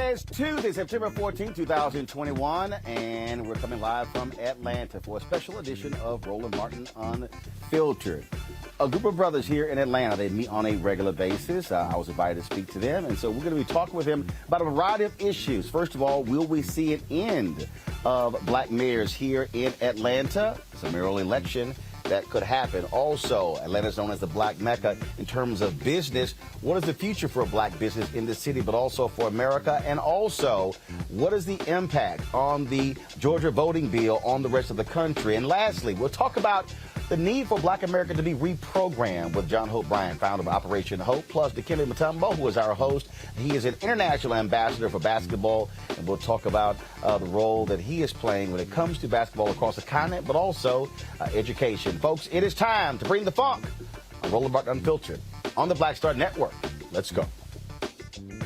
is Tuesday, September 14, 2021, and we're coming live from Atlanta for a special edition of Roland Martin Unfiltered. A group of brothers here in Atlanta, they meet on a regular basis. I was invited to speak to them, and so we're going to be talking with them about a variety of issues. First of all, will we see an end of black mayors here in Atlanta? It's a mayoral election that could happen. Also, Atlanta is known as the Black Mecca in terms of business. What is the future for black business in the city, but also for America? And also, what is the impact on the Georgia voting bill on the rest of the country? And lastly, we'll talk about the need for black America to be reprogrammed with John Hope Bryant, founder of Operation Hope, plus Dikembe Mutombo, who is our host. He is an international ambassador for basketball, and we'll talk about the role that he is playing when it comes to basketball across the continent, but also education. Folks, it is time to bring the funk on Roland Martin Unfiltered on the Black Star Network. Let's go.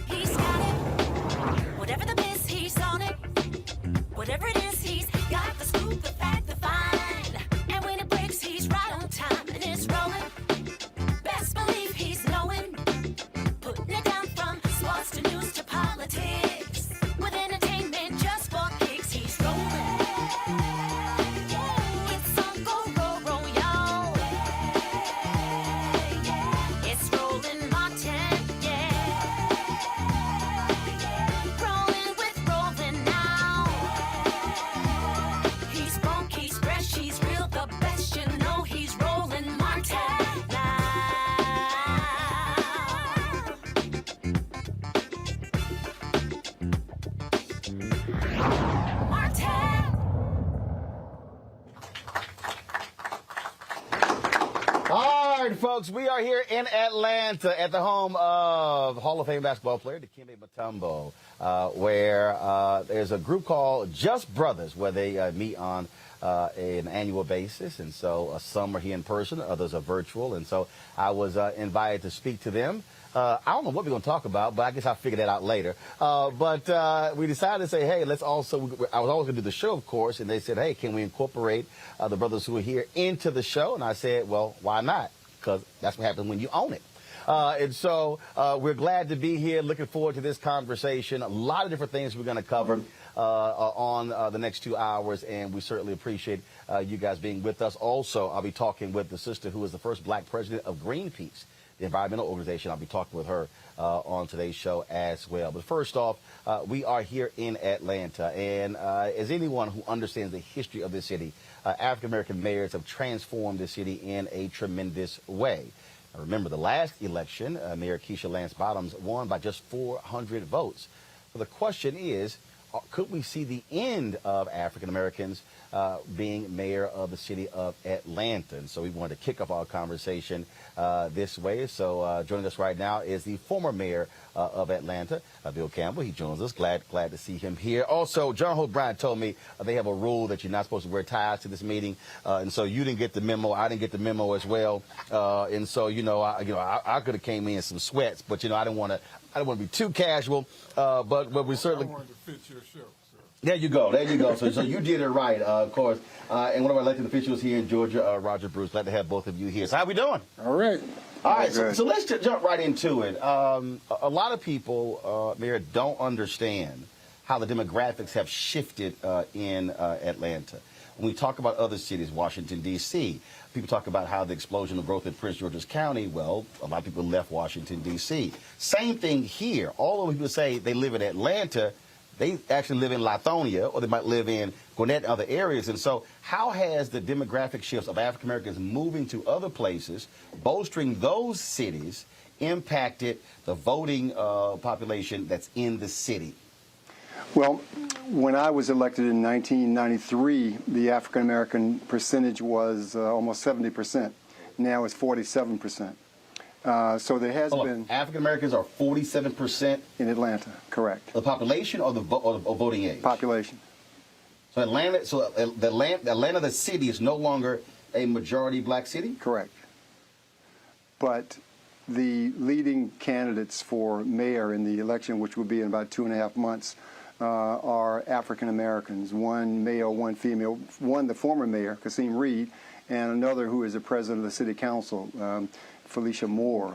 He's got it. Whatever the miss, he's on it. Whatever it is, he's got the scoop, the fact, the find. And when it breaks, he's right on time and it's rolling. Best believe he's knowing. Putting it down from sports to news to politics. With entertainment just for kicks, he's rolling. It's on go, roll, y'all. It's Roland Martin, yeah. Rolling with Roland now. He's funk, he's fresh, he's real, the best, you know he's Roland Martin now. Martin. All right, folks, we are here in Atlanta at the home of Hall of Fame basketball player Dikembe Mutombo, where there's a group called Just Brothers, where they meet on an annual basis. And so some are here in person, others are virtual. And so I was invited to speak to them. I don't know what we're going to talk about, but I guess I'll figure that out later. But we decided to say, hey, let's also, I was always going to do the show, of course, and they said, hey, can we incorporate the brothers who are here into the show? And I said, well, why not? Because that's what happens when you own it. And so we're glad to be here, looking forward to this conversation. A lot of different things we're going to cover on the next 2 hours, and we certainly appreciate you guys being with us. Also, I'll be talking with the sister who is the first black president of Greenpeace, the environmental organization. I'll be talking with her on today's show as well. But first off, we are here in Atlanta, and as anyone who understands the history of this city, African-American mayors have transformed the city in a tremendous way. Now, remember, the last election, Mayor Keisha Lance Bottoms won by just 400 votes. So the question is, could we see the end of African-Americans being mayor of the city of Atlanta? And so we wanted to kick off our conversation this way. So joining us right now is the former mayor of Atlanta, Bill Campbell. He joins us. Glad to see him here. Also, John Hope Bryant told me they have a rule that you're not supposed to wear ties to this meeting. And so you didn't get the memo. I didn't get the memo as well. And so, I could have came in some sweats, but, I didn't want to be too casual. But we certainly. I wanted to fit your show. There you go. So you did it right, of course. And one of our elected officials here in Georgia, Roger Bruce. Glad to have both of you here. So how we doing? All right. All right, so let's just jump right into it. A lot of people, Mayor, don't understand how the demographics have shifted in Atlanta. When we talk about other cities, Washington, D.C., people talk about how the explosion of growth in Prince George's County, well, a lot of people left Washington, D.C. Same thing here. Although people say they live in Atlanta, they actually live in Lithonia, or they might live in Gwinnett and other areas. And so how has the demographic shifts of African Americans moving to other places, bolstering those cities, impacted the voting population that's in the city? Well, when I was elected in 1993, the African American percentage was almost 70%. Now it's 47%. So there has been. African Americans are 47% in Atlanta, correct. The population or the voting age? Population. So Atlanta, the city, is no longer a majority black city? Correct. But the leading candidates for mayor in the election, which will be in about 2.5 months, are African Americans. One male, one female. One, the former mayor, Kasim Reed, and another who is the president of the city council, Felicia Moore.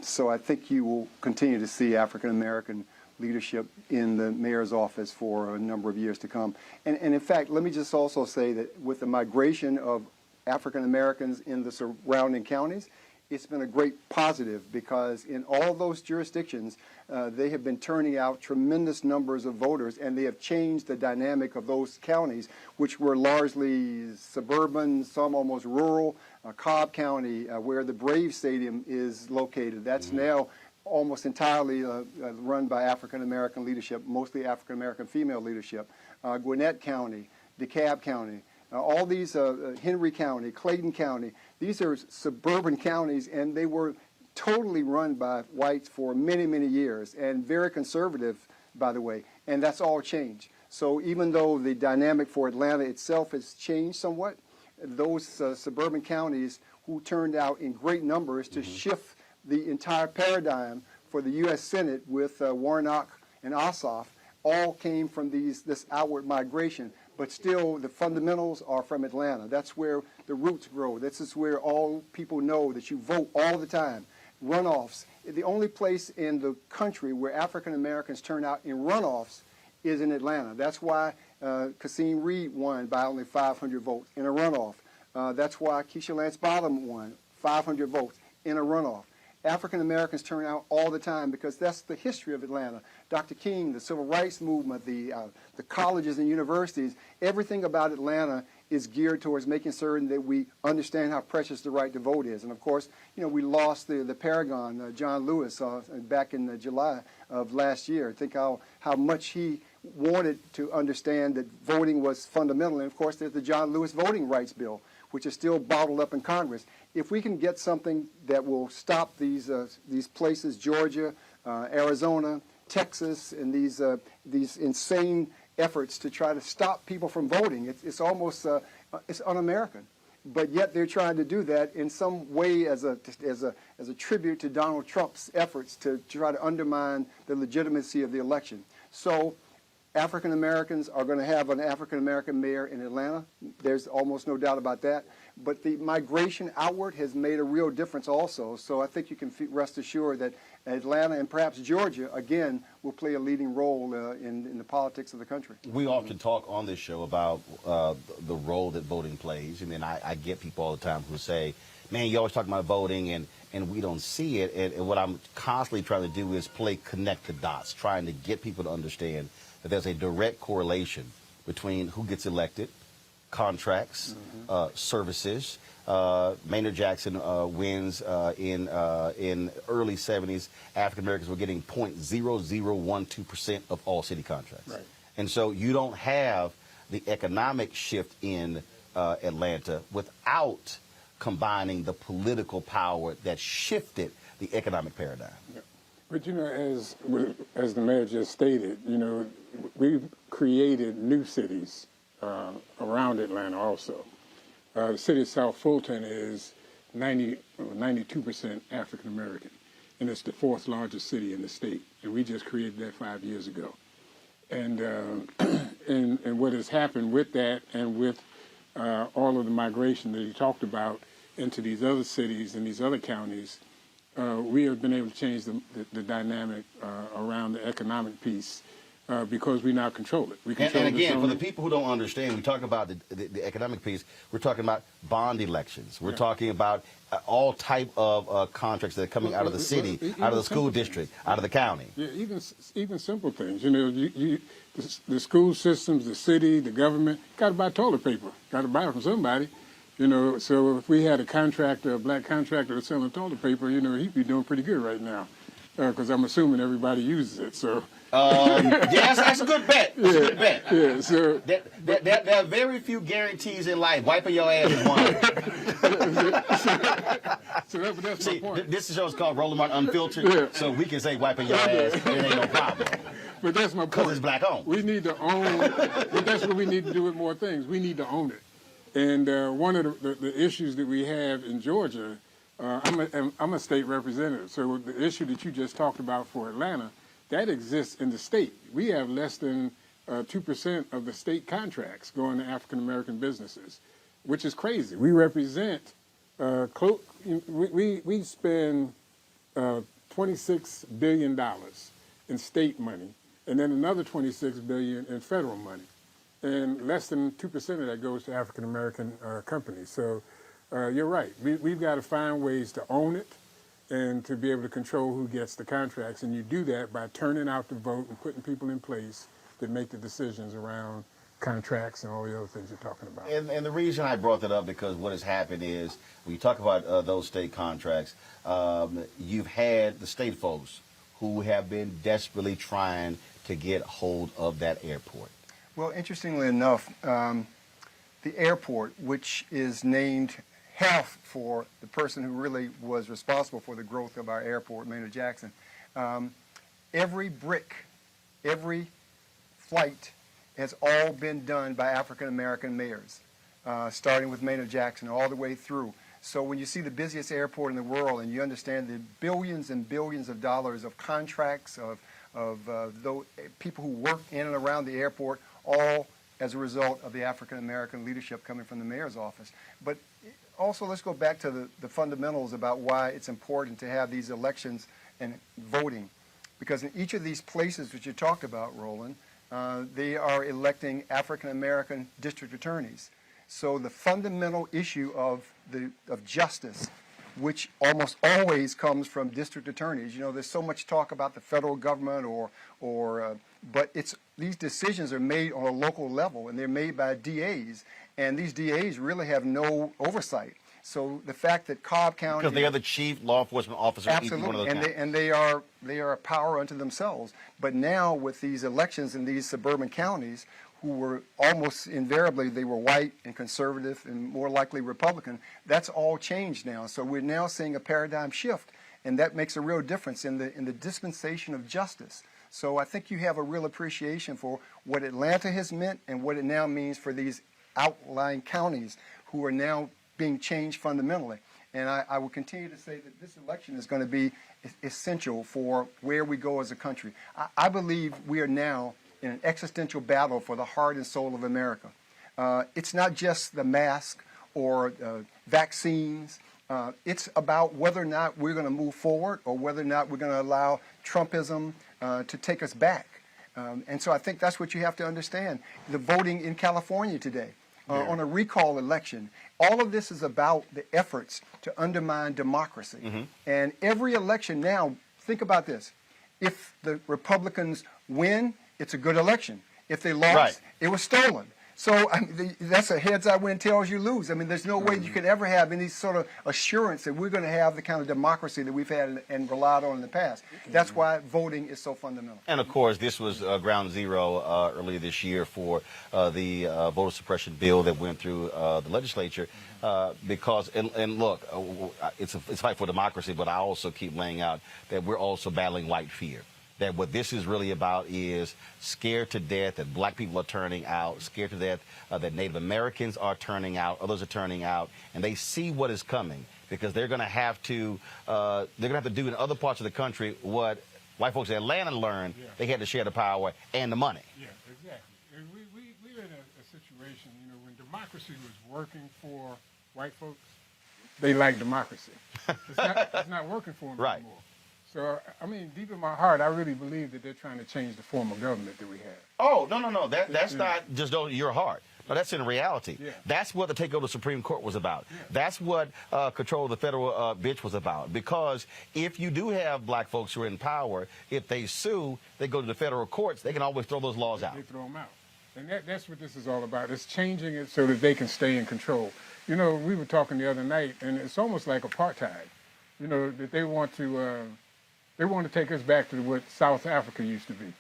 So I think you will continue to see African American leadership in the mayor's office for a number of years to come. And in fact, let me just also say that with the migration of African Americans in the surrounding counties, it's been a great positive because in all those jurisdictions, they have been turning out tremendous numbers of voters, and they have changed the dynamic of those counties, which were largely suburban, some almost rural. Cobb County, where the Braves Stadium is located, that's now almost entirely run by African American leadership, mostly African American female leadership. Gwinnett County, DeKalb County, all these, Henry County, Clayton County, these are suburban counties, and they were totally run by whites for many, many years, and very conservative, by the way, and that's all changed. So even though the dynamic for Atlanta itself has changed somewhat, those suburban counties who turned out in great numbers to shift the entire paradigm for the U.S. Senate with Warnock and Ossoff all came from this outward migration. But still, the fundamentals are from Atlanta. That's where the roots grow. This is where all people know that you vote all the time. Runoffs. The only place in the country where African Americans turn out in runoffs is in Atlanta. That's why Kasim Reed won by only 500 votes in a runoff. That's why Keisha Lance Bottom won 500 votes in a runoff. African Americans turn out all the time because that's the history of Atlanta. Dr. King, the civil rights movement, the colleges and universities, everything about Atlanta is geared towards making certain that we understand how precious the right to vote is. And of course, you know, we lost the paragon, John Lewis, back in July of last year. Think how much he wanted to understand that voting was fundamental. And of course, there's the John Lewis Voting Rights Bill, which is still bottled up in Congress. If we can get something that will stop these places, Georgia, Arizona, Texas, and these insane efforts to try to stop people from voting, it's almost it's un-American. But yet they're trying to do that in some way as a tribute to Donald Trump's efforts to try to undermine the legitimacy of the election. So African Americans are going to have an African American mayor in Atlanta. There's almost no doubt about that. But the migration outward has made a real difference also. So I think you can rest assured that Atlanta and perhaps Georgia, again, will play a leading role in the politics of the country. We often talk on this show about the role that voting plays. I mean, I get people all the time who say, man, you always talk about voting and we don't see it. And what I'm constantly trying to do is connect the dots, trying to get people to understand that there's a direct correlation between who gets elected, contracts, services. Maynard Jackson wins in early 70s. African Americans were getting 0.0012% of all city contracts. Right. And so you don't have the economic shift in Atlanta without combining the political power that shifted the economic paradigm. Yeah. But, you know, as the mayor just stated, you know, we've created new cities around Atlanta also. The city of South Fulton is 92% African American, and it's the fourth largest city in the state. And we just created that 5 years ago. And and what has happened with that, and with all of the migration that he talked about into these other cities and these other counties, we have been able to change the dynamic around the economic piece. Because we now control it. We control and again, for the people who don't understand, we talk about the economic piece. We're talking about bond elections. We're talking about all type of contracts that are coming out of the city, out of the school district, out of the county. Yeah, even simple things. You know, the school systems, the city, the government, got to buy toilet paper. Got to buy it from somebody. You know, so if we had a contractor, a black contractor that's selling toilet paper, you know, he'd be doing pretty good right now. Because I'm assuming everybody uses it. So. Yes, that's a good bet. That's a good bet. Yeah, so there are very few guarantees in life. Wiping your ass is one. That's my point. This show is called Roland Martin Unfiltered, so we can say wiping your ass, it ain't no problem. But that's my point. Because it's black owned. We need to own, but that's what we need to do with more things. We need to own it. And one of the issues that we have in Georgia, I'm a state representative, so the issue that you just talked about for Atlanta, that exists in the state. We have less than 2% of the state contracts going to African-American businesses, which is crazy. We represent, we spend $26 billion in state money, and then another $26 billion in federal money. And less than 2% of that goes to African-American companies. So you're right. We've got to find ways to own it and to be able to control who gets the contracts. And you do that by turning out the vote and putting people in place that make the decisions around contracts and all the other things you're talking about. And the reason I brought that up, because what has happened is, when you talk about those state contracts, you've had the state folks who have been desperately trying to get hold of that airport. Well, interestingly enough, the airport, which is named half for the person who really was responsible for the growth of our airport, Maynard Jackson, every brick, every flight has all been done by African-American mayors, starting with Maynard Jackson all the way through. So when you see the busiest airport in the world and you understand the billions and billions of dollars of contracts, of those people who work in and around the airport, all as a result of the African-American leadership coming from the mayor's office. But also, let's go back to the fundamentals about why it's important to have these elections and voting. Because in each of these places that you talked about, Roland, they are electing African-American district attorneys. So the fundamental issue of justice, which almost always comes from district attorneys. You know, there's so much talk about the federal government but these decisions are made on a local level, and they're made by DAs, and these DAs really have no oversight. So the fact that Cobb County, because they are the chief law enforcement officer in each one of those counties. And they are a power unto themselves. But now with these elections in these suburban counties, who were almost invariably, they were white and conservative and more likely Republican, that's all changed now. So we're now seeing a paradigm shift, and that makes a real difference in the dispensation of justice. So I think you have a real appreciation for what Atlanta has meant and what it now means for these outlying counties who are now being changed fundamentally. And I will continue to say that this election is going to be essential for where we go as a country. I believe we are now in an existential battle for the heart and soul of America. It's not just the mask or vaccines. It's about whether or not we're going to move forward or whether or not we're going to allow Trumpism to take us back. And so I think that's what you have to understand. The voting in California today on a recall election, all of this is about the efforts to undermine democracy. Mm-hmm. And every election now, think about this. If the Republicans win, it's a good election. If they lost, it was stolen. So I mean, that's a heads I win, tails you lose. I mean, there's no way you can ever have any sort of assurance that we're going to have the kind of democracy that we've had and relied on in the past. That's why voting is so fundamental. And, of course, this was ground zero earlier this year for the voter suppression bill that went through the legislature. Because, and look, it's a fight for democracy, but I also keep laying out that we're also battling white fear. That what this is really about is scared to death that black people are turning out, scared to death that Native Americans are turning out, others are turning out, and they see what is coming because they're going to have to do in other parts of the country what white folks in Atlanta learned. Yeah. They had to share the power and the money. Yeah, exactly. And we're in a situation, you know, when democracy was working for white folks, they like democracy. It's not working for them anymore. So, I mean, deep in my heart, I really believe that they're trying to change the form of government that we have. Oh, no. That's not just your heart. No, that's in reality. Yeah. That's what the takeover of the Supreme Court was about. Yeah. That's what control of the federal bench was about. Because if you do have black folks who are in power, if they sue, they go to the federal courts, they can always throw those laws out. They throw them out. And that's what this is all about. It's changing it so that they can stay in control. You know, we were talking the other night, and it's almost like apartheid. You know, that they want to take us back to what South Africa used to be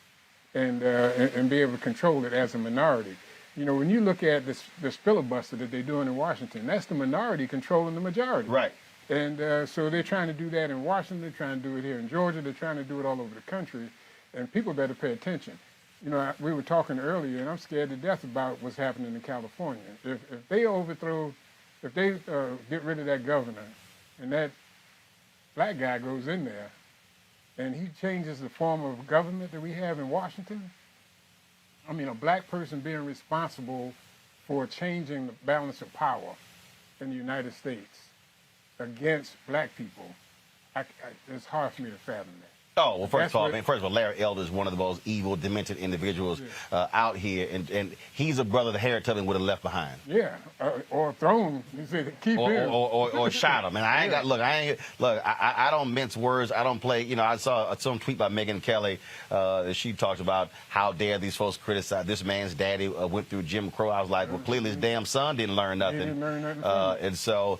and be able to control it as a minority. You know, when you look at this filibuster that they're doing in Washington, that's the minority controlling the majority. Right. And so they're trying to do that in Washington, they're trying to do it here in Georgia, they're trying to do it all over the country, and people better pay attention. You know, we were talking earlier, and I'm scared to death about what's happening in California. If they get rid of that governor, and that black guy goes in there, and he changes the form of government that we have in Washington, I mean, a black person being responsible for changing the balance of power in the United States against black people, it's hard for me to fathom that. Oh, well, first That's of all, Larry Elder is one of the most evil, demented individuals out here, and he's a brother that Harriet Tubman would have left behind. Yeah, or thrown. He said, keep him. Or shot him. And I ain't got, look, I don't mince words. I don't play, you know, I saw some tweet by Megyn Kelly that she talked about how dare these folks criticize this man's daddy went through Jim Crow. I was like, well, clearly his damn son didn't learn nothing. He didn't learn nothing and so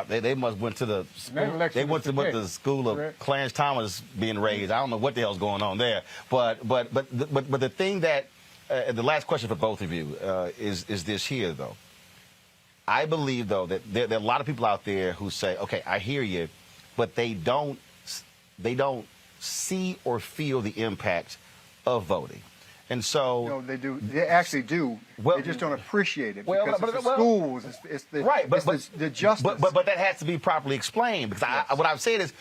they must went to the school, they went to the school of Clarence Thomas being raised. I don't know what the hell's going on there. But the thing that the last question for both of you is this here though. I believe though that there are a lot of people out there who say, okay, I hear you, but they don't see or feel the impact of voting. And so no, they do. They actually do. Well, they just don't appreciate it well, because but, it's the schools. It's the right, but, it's the justice. But that has to be properly explained because Yes. what I've said is,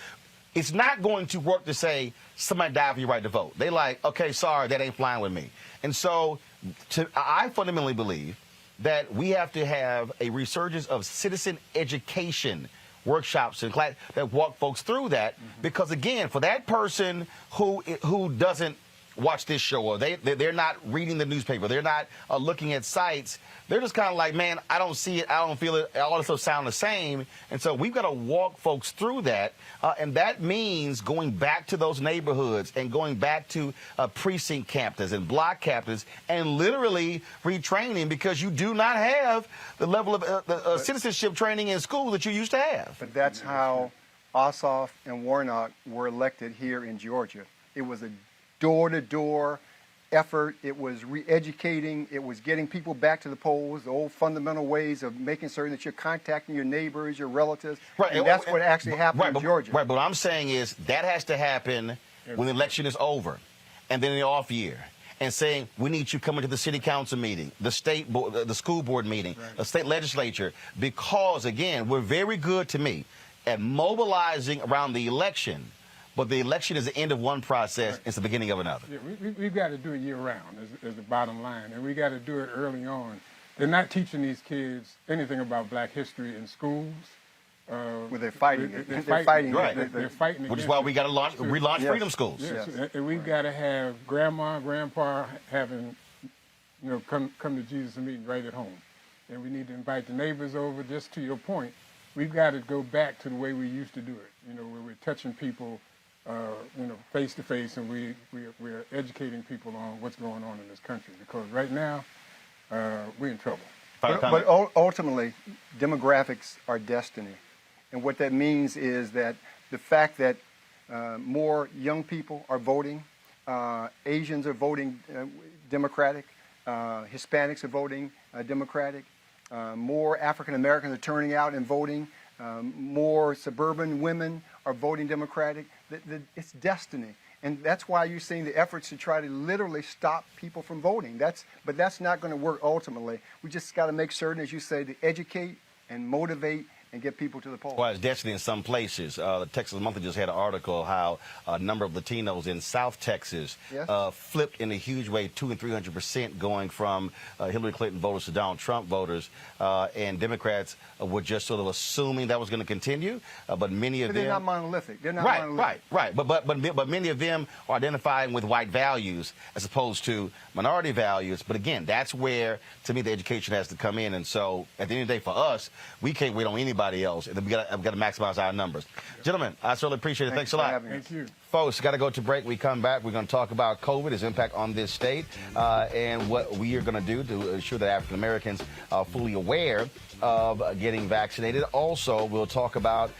it's not going to work to say somebody died for your right to vote. They like, okay, sorry, that ain't flying with me. And so, I fundamentally believe that we have to have a resurgence of citizen education workshops and class that walk folks through that. Because again, for that person who doesn't watch this show or they're not reading the newspaper, they're not looking at sites, they're just kind of like, man, I don't see it, I don't feel it, all this stuff sound the same. And so we've got to walk folks through that, and that means going back to those neighborhoods and going back to precinct captains and block captains and literally retraining, because you do not have the level of citizenship training in school that you used to have. But that's how Ossoff and Warnock were elected here in Georgia. It was a door-to-door effort. It was re-educating. It was getting people back to the polls, the old fundamental ways of making certain that you're contacting your neighbors, your relatives. Right. And that's what actually happened in Georgia. Right, but what I'm saying is that has to happen when the election is over and then in the off year. And saying, we need you coming to the city council meeting, the state board, the school board meeting, the state legislature, because, again, we're very good to me at mobilizing around the election. But the election is the end of one process. It's the beginning of another. Yeah, we've got to do it year-round is the bottom line, and we got to do it early on. They're not teaching these kids anything about black history in schools. Well, they're fighting it. They're fighting right. They're fighting Which is why we got to relaunch Yes. freedom schools. Yes. Yes. And we've got to have grandma, grandpa having, come to Jesus meeting right at home. And we need to invite the neighbors over. Just to your point, we've got to go back to the way we used to do it, where we're touching people face to face, and we're educating people on what's going on in this country. Because right now, we're in trouble. But ultimately, demographics are destiny. And what that means is that the fact that more young people are voting, Asians are voting Democratic, Hispanics are voting Democratic, more African Americans are turning out and voting, more suburban women are voting Democratic. It's destiny. And that's why you're seeing the efforts to try to literally stop people from voting. But that's not going to work ultimately. We just got to make certain, as you say, to educate and motivate and get people to the polls. Well, it's destiny in some places. The Texas Monthly just had an article how a number of Latinos in South Texas flipped in a huge way, 200% and 300%, going from Hillary Clinton voters to Donald Trump voters. And Democrats were just sort of assuming that was going to continue. But many of them... They're not monolithic. They're not monolithic. Right. But many of them are identifying with white values as opposed to minority values. But again, that's where, to me, the education has to come in. And so, at the end of the day, for us, we can't wait on anybody else. And we've got to maximize our numbers. Gentlemen, I certainly appreciate it. Thanks a lot. Thank you. Folks, got to go to break. We come back. We're going to talk about COVID, its impact on this state, and what we are going to do to ensure that African Americans are fully aware of getting vaccinated. Also, we'll talk about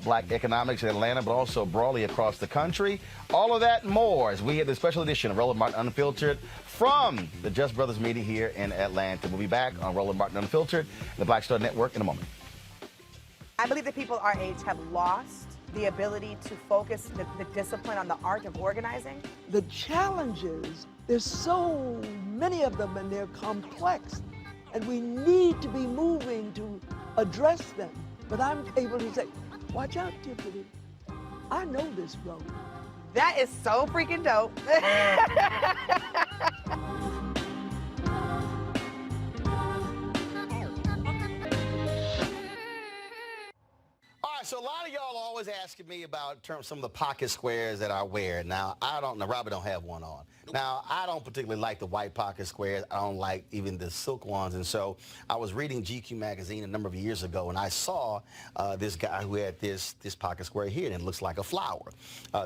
black economics in Atlanta, but also broadly across the country. All of that and more as we have the special edition of Roland Martin Unfiltered from the Just Brothers meeting here in Atlanta. We'll be back on Roland Martin Unfiltered, the Black Star Network, in a moment. I believe that people our age have lost the ability to focus the discipline on the art of organizing. The challenges, there's so many of them and they're complex, and we need to be moving to address them. But I'm able to say, watch out, Tiffany, I know this road. That is so freaking dope. so a lot of y'all always asking me about some of the pocket squares that I wear. Now, Robert don't have one on. Now, I don't particularly like the white pocket squares. I don't like even the silk ones. And so I was reading GQ magazine a number of years ago, and I saw this guy who had this pocket square here, and it looks like a flower.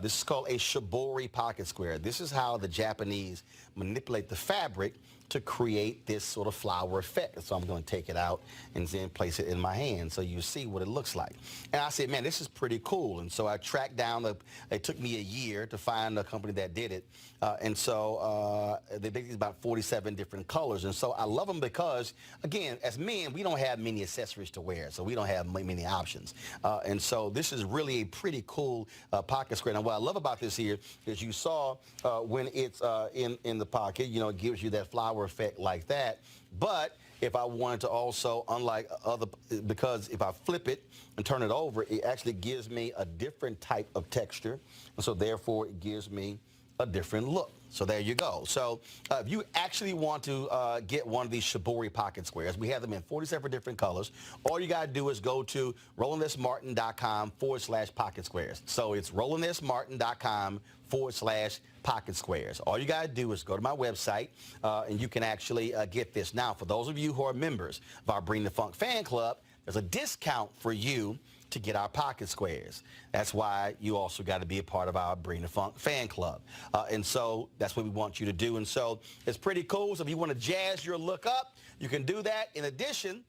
This is called a shibori pocket square. This is how the Japanese manipulate the fabric to create this sort of flower effect. So I'm going to take it out and then place it in my hand so you see what it looks like. And I said, man, this is pretty cool. And so I tracked down, it took me a year to find a company that did it. And so they make these about 47 different colors. And so I love them because, again, as men, we don't have many accessories to wear, so we don't have many options. And so this is really a pretty cool pocket square. Now, what I love about this here is you saw when it's in the pocket, you know, it gives you that flower effect like that. But if I wanted to also, unlike because if I flip it and turn it over, it actually gives me a different type of texture. And so therefore it gives me a different look. So there you go. So if you actually want to get one of these shibori pocket squares, we have them in 47 different colors. All you got to do is go to RolandSMartin.com/pocket squares. So it's RolandSMartin.com/pocket squares. All you got to do is go to my website and you can actually get this. Now, for those of you who are members of our Bring the Funk fan club, there's a discount for you to get our pocket squares. That's why you also got to be a part of our Bring the Funk fan club. And so that's what we want you to do. And so it's pretty cool. So if you want to jazz your look up, you can do that. In addition,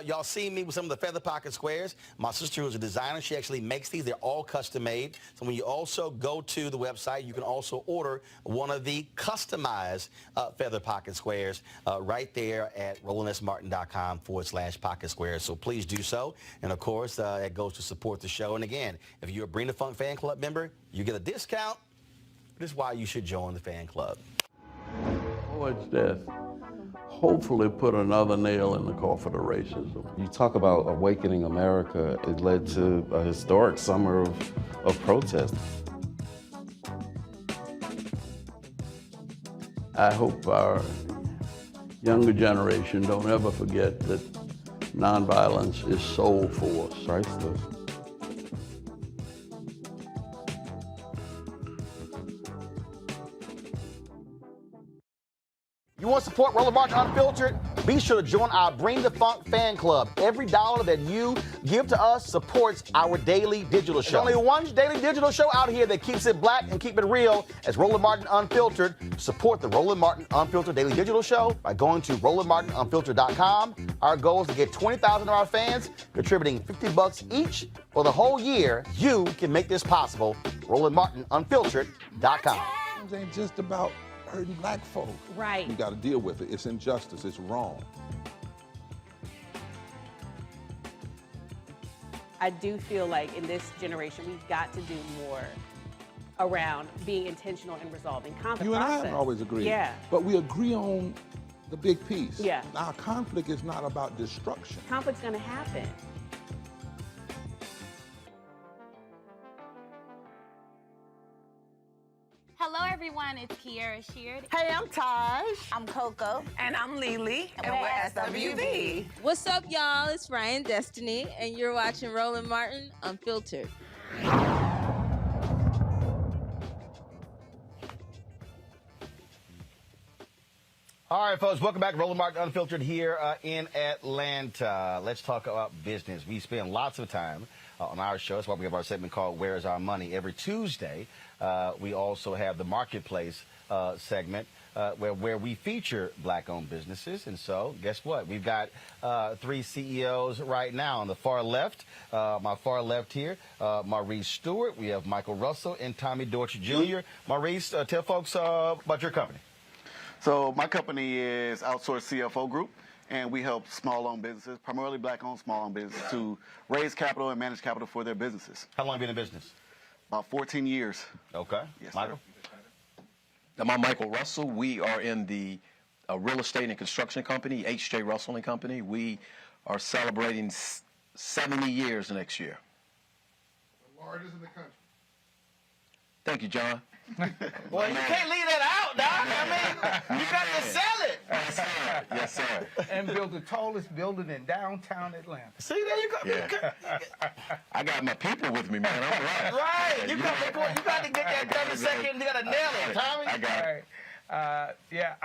y'all see me with some of the feather pocket squares. My sister, who's a designer, she actually makes these. They're all custom made. So when you also go to the website, you can also order one of the customized feather pocket squares right there at RolandSMartin.com/pocket squares. So please do so. And of course, it goes to support the show. And again, if you're a Bring the Funk fan club member, you get a discount. This is why you should join the fan club. Floyd's death hopefully put another nail in the coffin of racism. You talk about awakening America. It led to a historic summer of protest. I hope our younger generation don't ever forget that nonviolence is soul force. Priceless. You want to support Roland Martin Unfiltered? Be sure to join our Bring the Funk fan club. Every dollar that you give to us supports our daily digital show. There's only one daily digital show out here that keeps it black and keep it real as Roland Martin Unfiltered. Support the Roland Martin Unfiltered daily digital show by going to RolandMartinUnfiltered.com. Our goal is to get 20,000 of our fans contributing $50 each for the whole year. You can make this possible. RolandMartinUnfiltered.com. It ain't just about hurting black folk. Right. We got to deal with it. It's injustice. It's wrong. I do feel like in this generation, we've got to do more around being intentional and resolving conflict. You and I have always agreed. Yeah. But we agree on the big piece. Yeah. Our conflict is not about destruction. Conflict's going to happen. Hello, everyone. It's Kiara Sheard. Hey, I'm Taj. I'm Coco. And I'm Lily. And we're SWV. What's up, y'all? It's Ryan Destiny, and you're watching Roland Martin Unfiltered. All right, folks, welcome back to Roland Martin Unfiltered here in Atlanta. Let's talk about business. We spend lots of time on our show. That's why we have our segment called Where's Our Money? Every Tuesday, we also have the Marketplace segment where we feature black-owned businesses. And so, guess what? We've got three CEOs right now. On the far left, my far left here, Maurice Stewart. We have Michael Russell and Tommy Dortch Jr. Maurice, tell folks about your company. So my company is Outsourced CFO Group, and we help small-owned businesses, primarily black-owned small-owned businesses, to raise capital and manage capital for their businesses. How long have you been in business? About 14 years. Okay. Yes, Michael? Now, I'm Michael Russell. We are in the real estate and construction company, H.J. Russell & Company. We are celebrating 70 years next year. The largest in the country. Thank you, John. Well, you can't leave that out, Doc. I mean, you got to sell it. Yes, sir. And built the tallest building in downtown Atlanta. See, there you go. Yeah. I got my people with me, man. I'm right. Right. You got to get that 30 seconds. You got to nail it, Tommy. I got it. Yeah,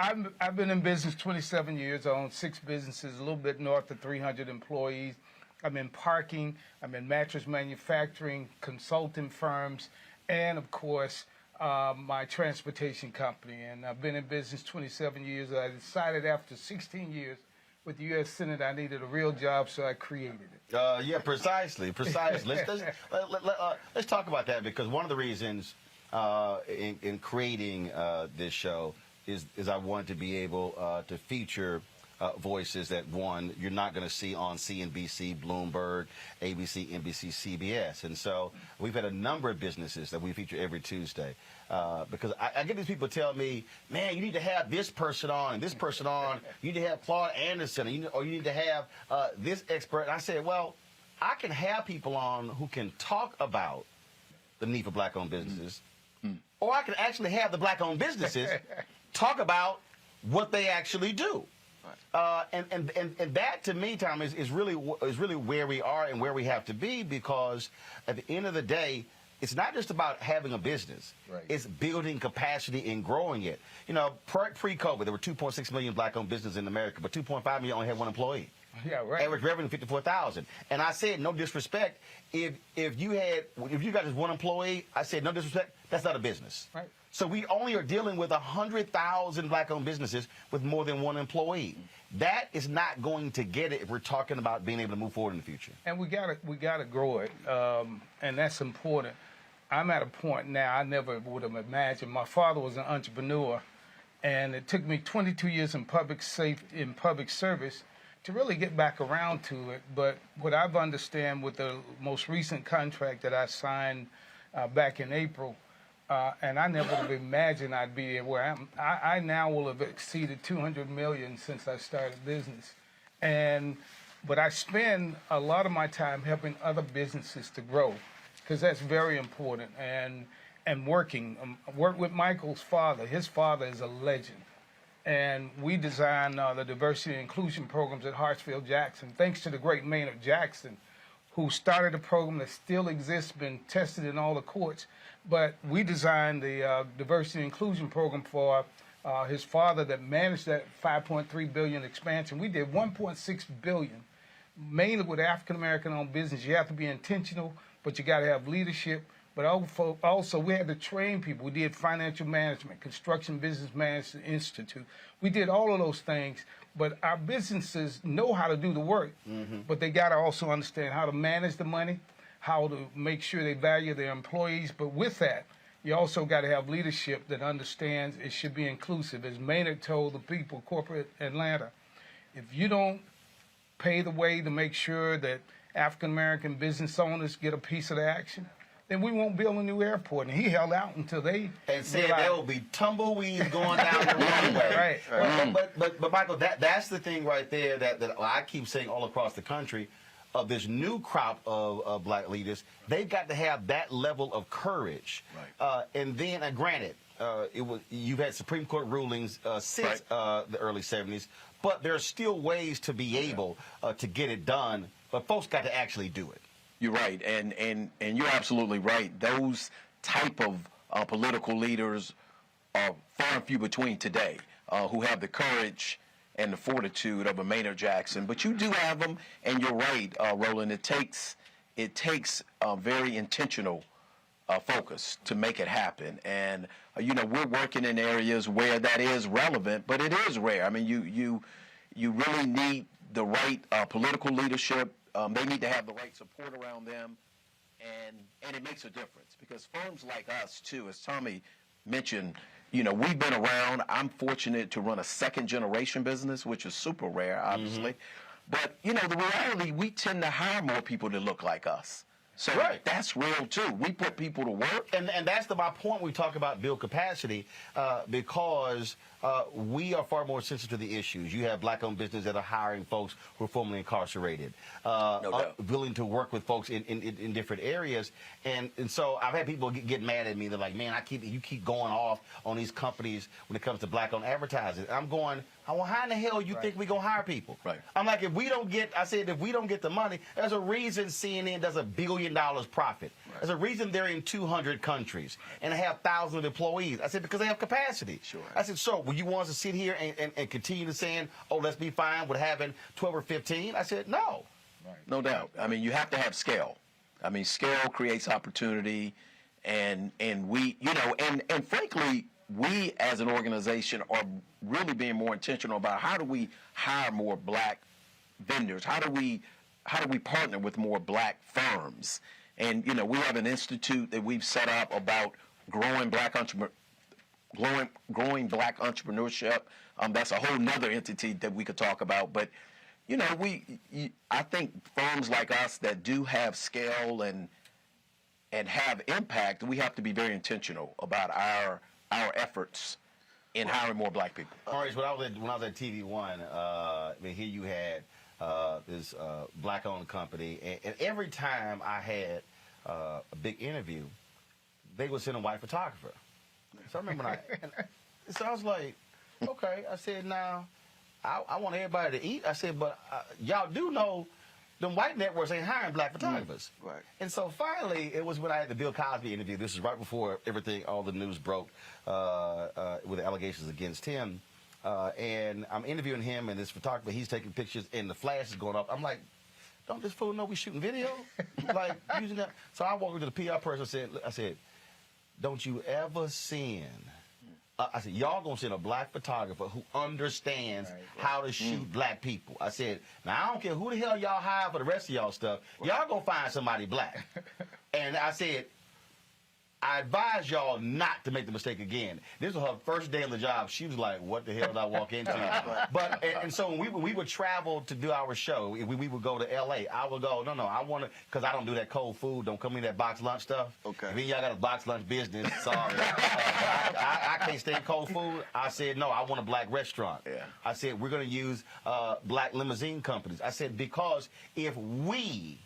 I've been in business 27 years. I own 6 businesses, a little bit north of 300 employees. I'm in parking, I'm in mattress manufacturing, consulting firms, and of course, my transportation company. And I've been in business 27 years. I decided after 16 years with the U.S. Senate I needed a real job, so I created it. Yeah, precisely. Let's talk about that, because one of the reasons in creating this show is I wanted to be able to feature voices that, one, you're not going to see on CNBC, Bloomberg, ABC, NBC, CBS. And so we've had a number of businesses that we feature every Tuesday. Because I get these people tell me, man, you need to have this person on and this person on. You need to have Claude Anderson, or you need to have this expert. And I said, well, I can have people on who can talk about the need for black-owned businesses, or I can actually have the black-owned businesses talk about what they actually do. And that, to me, Tom, is really where we are and where we have to be, because at the end of the day, it's not just about having a business. Right. It's building capacity and growing it. You know, pre-COVID, there were 2.6 million black-owned businesses in America, but 2.5 million only had one employee. Yeah, right. Average revenue $54,000. And I said, no disrespect, if you got just one employee, I said, no disrespect, that's not a business. Right. So we only are dealing with 100,000 black-owned businesses with more than one employee. That is not going to get it if we're talking about being able to move forward in the future. And we gotta grow it, and that's important. I'm at a point now I never would have imagined. My father was an entrepreneur, and it took me 22 years in public service to really get back around to it. But what I've understand with the most recent contract that I signed back in April, and I never would have imagined I'd be where I am. I now will have exceeded 200 million since I started business. But I spend a lot of my time helping other businesses to grow, because that's very important. And working, work with Michael's father. His father is a legend. And we designed the diversity and inclusion programs at Hartsfield-Jackson, thanks to the great Maynard Jackson, who started a program that still exists, been tested in all the courts. But we designed the diversity and inclusion program for his father that managed that $5.3 billion expansion. We did $1.6 billion, mainly with African-American owned business. You have to be intentional, but you got to have leadership. But also we had to train people. We did financial management, Construction Business Management Institute. We did all of those things. But our businesses know how to do the work, but they got to also understand how to manage the money, how to make sure they value their employees. But with that, you also got to have leadership that understands it should be inclusive. As Maynard told the people, corporate Atlanta, if you don't pay the way to make sure that African-American business owners get a piece of the action, then we won't build a new airport. And he held out until they... And said there will be tumbleweeds going down the runway. Right. But Michael, that's the thing right there that I keep saying all across the country, of this new crop of black leaders. They've got to have that level of courage. Right. And then, granted, you've had Supreme Court rulings since the early 70s, but there are still ways to be able to get it done, but folks got to actually do it. You're right, and you're absolutely right. Those type of political leaders are far and few between today who have the courage and the fortitude of a Maynard Jackson. But you do have them, and you're right, Roland. It takes a very intentional focus to make it happen. And we're working in areas where that is relevant, but it is rare. I mean, you really need the right political leadership. They need to have the right support around them, and it makes a difference, because firms like us, too, as Tommy mentioned, we've been around. I'm fortunate to run a second-generation business, which is super rare, obviously. But, the reality, we tend to hire more people that look like us. So that's real, too. We put people to work. And that's my point. We talk about build capacity because we are far more sensitive to the issues. You have black-owned businesses that are hiring folks who are formerly incarcerated, willing to work with folks in different areas. And so I've had people get mad at me. They're like, man, you keep going off on these companies when it comes to black-owned advertising. I'm going, Well, how in the hell you think we gonna hire people? Right. I'm like, if we don't get the money, there's a reason CNN does $1 billion profit. Right. There's a reason they're in 200 countries and they have thousands of employees. I said, because they have capacity. Sure. I said, so will you want us to sit here and continue to saying, oh, let's be fine with having 12 or 15? I said, no. Right. No doubt. I mean, you have to have scale. I mean, scale creates opportunity, and we, you know, and frankly, we as an organization are really being more intentional about how do we hire more black vendors? How do we partner with more black firms? And you know, we have an institute that we've set up about growing black entrepreneurship. That's a whole nother entity that we could talk about. But you know, I think firms like us that do have scale and have impact, we have to be very intentional about our efforts in hiring more black people. Maurice, when I was at TV One, I mean, here you had this black-owned company, and every time I had a big interview, they would send a white photographer. So I remember so I was like, okay. I said, now I want everybody to eat. I said, but y'all do know them white networks ain't hiring black photographers. Right. And so finally, it was when I had the Bill Cosby interview. This is right before all the news broke with the allegations against him. And I'm interviewing him, and this photographer, he's taking pictures, and the flash is going up. I'm like, don't this fool know we shooting video? Like, using that. So I walked over to the PR person. I said, don't you ever send. I said, y'all gonna send a black photographer who understands how to shoot black people. I said, now I don't care who the hell y'all hire for the rest of y'all stuff. Y'all gonna find somebody black. And I said, I advise y'all not to make the mistake again. This was her first day on the job. She was like, what the hell did I walk into? But and so when we would travel to do our show, we would go to L.A. I would go, no, I want to, because I don't do that cold food. Don't come in that box lunch stuff. Okay. If y'all got a box lunch business, sorry. I can't stand cold food. I said, no, I want a black restaurant. Yeah. I said, we're going to use black limousine companies. I said, because if we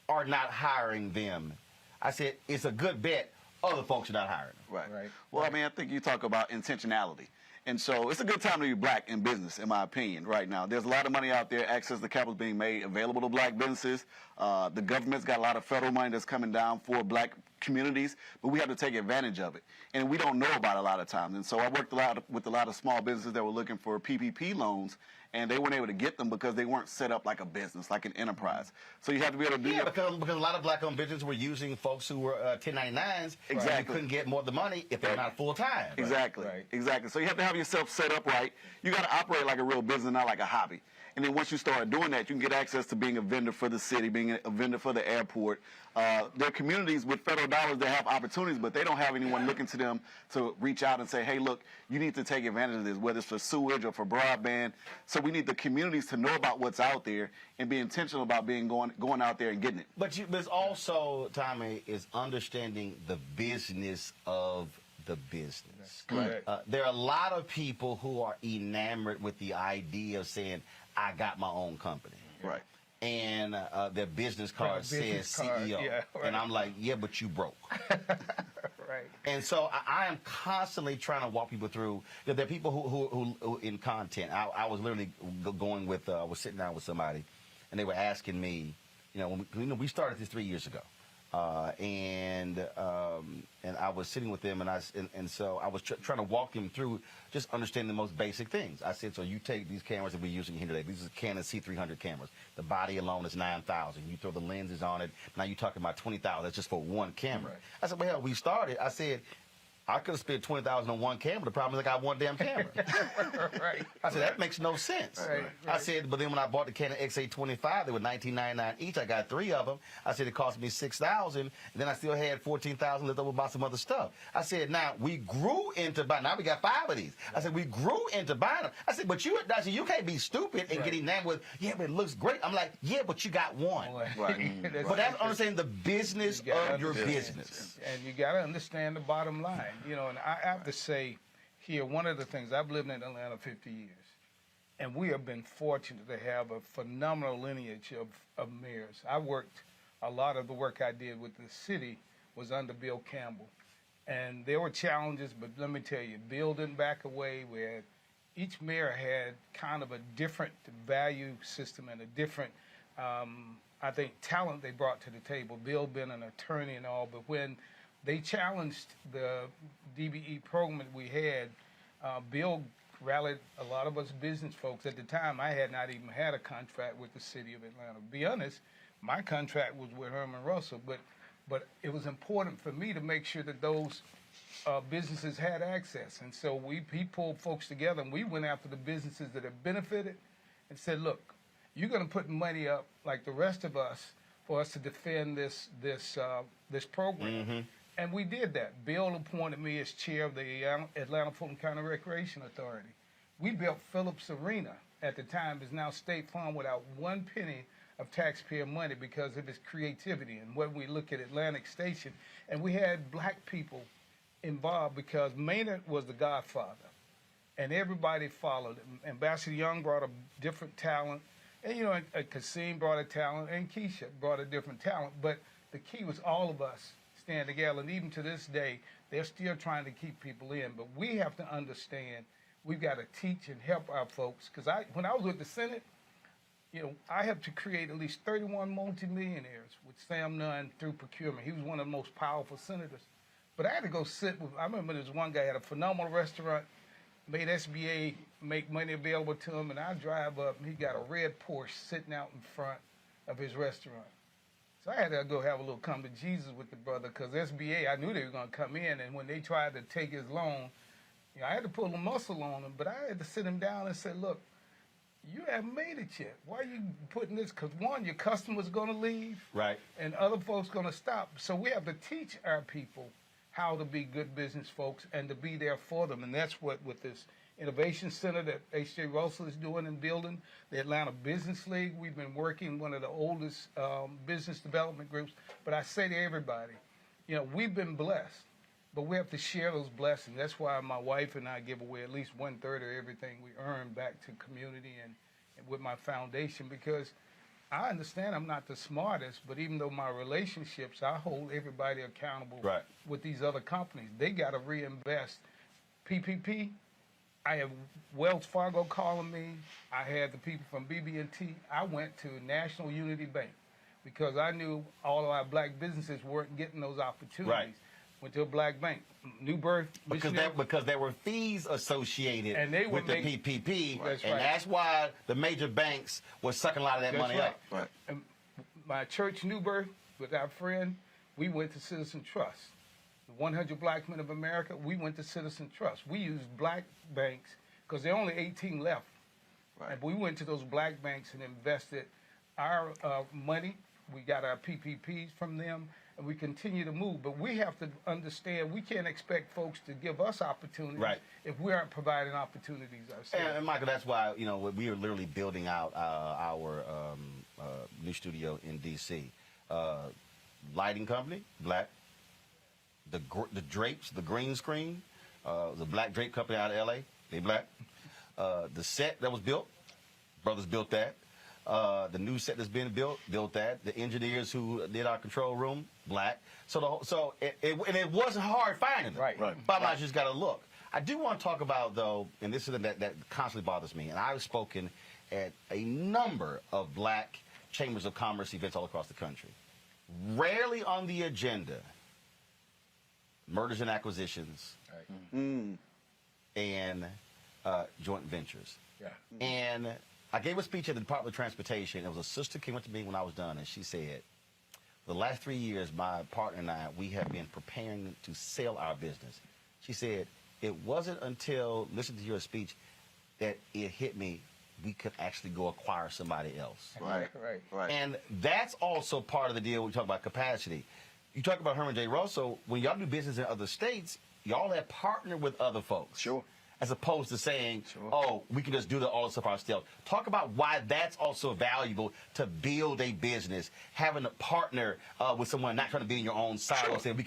are not hiring them, I said, it's a good bet other folks are not hiring them. Right. Well, I mean, I think you talk about intentionality. And so it's a good time to be black in business, in my opinion, right now. There's a lot of money out there. Access to capital is being made available to black businesses. The government's got a lot of federal money that's coming down for black communities, but we have to take advantage of it. And we don't know about it a lot of times. And so I worked with a lot of small businesses that were looking for PPP loans, and they weren't able to get them because they weren't set up like a business, like an enterprise. So you have to be able to do because a lot of black-owned businesses were using folks who were 1099s. Exactly. You couldn't get more of the money if they're not full-time. Exactly. Exactly. So you have to have yourself set up right. You got to operate like a real business, not like a hobby. And then once you start doing that, you can get access to being a vendor for the city, being a vendor for the airport. There are communities with federal dollars that have opportunities, but they don't have anyone looking to them to reach out and say, hey, look, you need to take advantage of this, whether it's for sewage or for broadband. So we need the communities to know about what's out there and be intentional about going out there and getting it. But there's also, Tommy, is understanding the business of the business. Correct. There are a lot of people who are enamored with the idea of saying, I got my own company. Right. And their business card says CEO. Yeah, right. And I'm like, yeah, but you broke. Right. And so I am constantly trying to walk people through. There are people who in content. I was literally going with, I was sitting down with somebody, and they were asking me, when we started this 3 years ago. And I was sitting with them, and so I was trying to walk them through just understanding the most basic things. I said, so you take these cameras that we're using here today. These are Canon C300 cameras. The body alone is $9,000. You throw the lenses on it. Now you're talking about $20,000. That's just for one camera. Right. I said, well, hell, we started. I said, I could have spent $20,000 on one camera. The problem is I got one damn camera. Right. I said, that makes no sense. Right. I said, but then when I bought the Canon XA25, they were $19.99 each. I got 3 of them. I said, it cost me $6,000. And then I still had $14,000 left over to buy some other stuff. I said, now, we grew into buying. Now we got 5 of these. I said, we grew into buying them. I said, but you can't be stupid and get enamored with, yeah, but it looks great. I'm like, yeah, but you got one. Right. But that's understanding the business of your business. And you got to understand the bottom line. And I have to say here, one of the things, I've lived in Atlanta 50 years, and we have been fortunate to have a phenomenal lineage of mayors. A lot of the work I did with the city was under Bill Campbell. And there were challenges, but let me tell you, Bill didn't back away. We had each mayor had kind of a different value system and a different, I think, talent they brought to the table. Bill being an attorney and all, but when they challenged the DBE program that we had, Bill rallied a lot of us business folks. At the time, I had not even had a contract with the city of Atlanta. To be honest, my contract was with Herman Russell, but it was important for me to make sure that those businesses had access. And so we pulled folks together and we went after the businesses that have benefited and said, look, you're going to put money up like the rest of us for us to defend this program. And we did that. Bill appointed me as chair of the Atlanta Fulton County Recreation Authority. We built Phillips Arena at the time. It's now State Farm without one penny of taxpayer money because of its creativity. And when we look at Atlantic Station, and we had black people involved because Maynard was the godfather, and everybody followed him. Ambassador Young brought a different talent, and you know, Kasim brought a talent, and Keisha brought a different talent. But the key was all of us stand together, and even to this day, they're still trying to keep people in. But we have to understand we've got to teach and help our folks. Because when I was with the Senate, you know, I helped to create at least 31 multimillionaires with Sam Nunn through procurement. He was one of the most powerful senators. But I had to go sit with, I remember this one guy had a phenomenal restaurant, made SBA make money available to him, and I drive up, and he got a red Porsche sitting out in front of his restaurant. So I had to go have a little come to Jesus with the brother, because SBA, I knew they were going to come in, and when they tried to take his loan, you know, I had to pull a muscle on him, but I had to sit him down and say, look, you haven't made it yet. Why are you putting this? Because one, your customer's going to leave, right, and other folks going to stop. So we have to teach our people how to be good business folks and to be there for them. And that's what, with this innovation center that H.J. Russell is doing and building, the Atlanta Business League, we've been working, one of the oldest business development groups. But I say to everybody, you know, we've been blessed, but we have to share those blessings. That's why my wife and I give away at least 1/3 of everything we earn back to community and with my foundation, because I understand I'm not the smartest, but even though my relationships, I hold everybody accountable with these other companies. They got to reinvest. PPP, I have Wells Fargo calling me. I had the people from BB&T. I went to National Unity Bank because I knew all of our black businesses weren't getting those opportunities. Right. Went to a black bank, New Birth, because there were fees associated and they with the PPP, that's and that's why the major banks were sucking a lot of that money up. Right. And my church, New Birth, with our friend, we went to Citizen Trust. The 100 Black Men of America, we went to Citizen Trust. We used black banks because there are only 18 left. Right. And we went to those black banks and invested our money. We got our PPPs from them. And we continue to move, but we have to understand we can't expect folks to give us opportunities if we aren't providing opportunities ourselves. And Michael, that's why, you know, we are literally building out our new studio in D.C. Lighting company, black. The drapes, the green screen, the black drape company out of L.A., they black. The set that was built, brothers built that. The new set that's being built that. The engineers who did our control room, black. So it wasn't hard finding them. Right. Bottom line, you just got to look. I do want to talk about, though, and this is that constantly bothers me, and I've spoken at a number of black chambers of commerce events all across the country. Rarely on the agenda, mergers and acquisitions and joint ventures. Yeah. And I gave a speech at the Department of Transportation. There was a sister came up to me when I was done, and she said, the last 3 years, my partner and I, we have been preparing to sell our business. She said, it wasn't until listening to your speech that it hit me, we could actually go acquire somebody else. Right. And that's also part of the deal when we talk about capacity. You talk about Herman J. Russell, when y'all do business in other states, y'all have partnered with other folks. Sure. As opposed to saying, oh, we can just do all this stuff ourselves. Talk about why that's also valuable to build a business, having a partner with someone, not trying to be in your own silo, saying we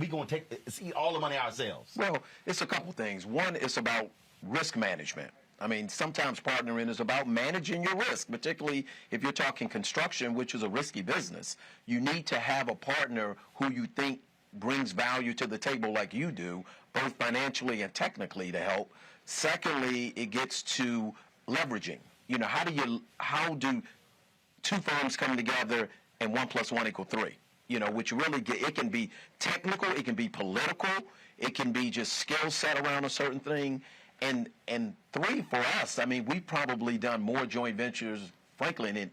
going to see all the money ourselves. Well, it's a couple things. One, it's about risk management. I mean, sometimes partnering is about managing your risk, particularly if you're talking construction, which is a risky business. You need to have a partner who you think brings value to the table like you do, both financially and technically to help. Secondly, it gets to leveraging. You know, how do two firms come together and 1 + 1 = 3? You know, which really it can be technical, it can be political, it can be just skill set around a certain thing. And three, for us, I mean, we've probably done more joint ventures, frankly, than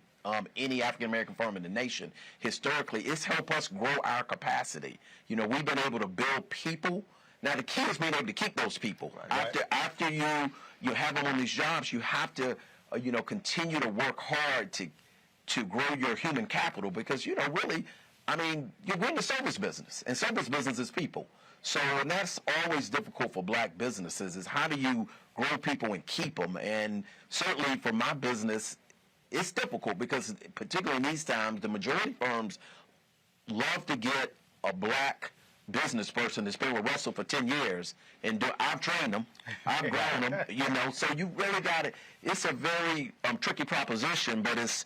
any African-American firm in the nation. Historically, it's helped us grow our capacity. You know, we've been able to build people. Now, the key is being able to keep those people. After you have them on these jobs, you have to, you know, continue to work hard to grow your human capital because, you know, really, I mean, you're in the service business, and service business is people. So, and that's always difficult for black businesses is how do you grow people and keep them? And certainly for my business, it's difficult because particularly in these times, the majority firms love to get a black business person that's been with Russell for 10 years and I've trained them, I've grown them, you know, so you really got it. It's a very tricky proposition, but it's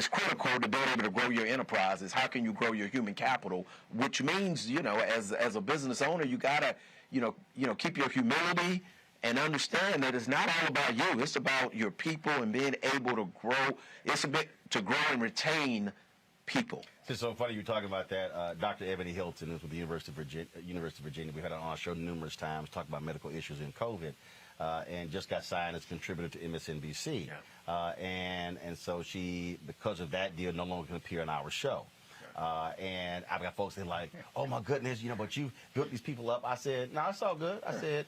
critical to being able to grow your enterprises. How can you grow your human capital? Which means, you know, as a business owner, you gotta, you know, keep your humility and understand that it's not all about you. It's about your people and being able to grow. It's a bit to grow and retain people. It's so funny you're talking about that. Dr. Ebony Hilton is with the University of Virginia. We've had her on our show numerous times, talk about medical issues in COVID, and just got signed as contributor to MSNBC. Yeah. And so she, because of that deal, no longer can appear on our show. And I've got folks that are like, oh my goodness, you know, but you built these people up. I said, no, it's all good. I said,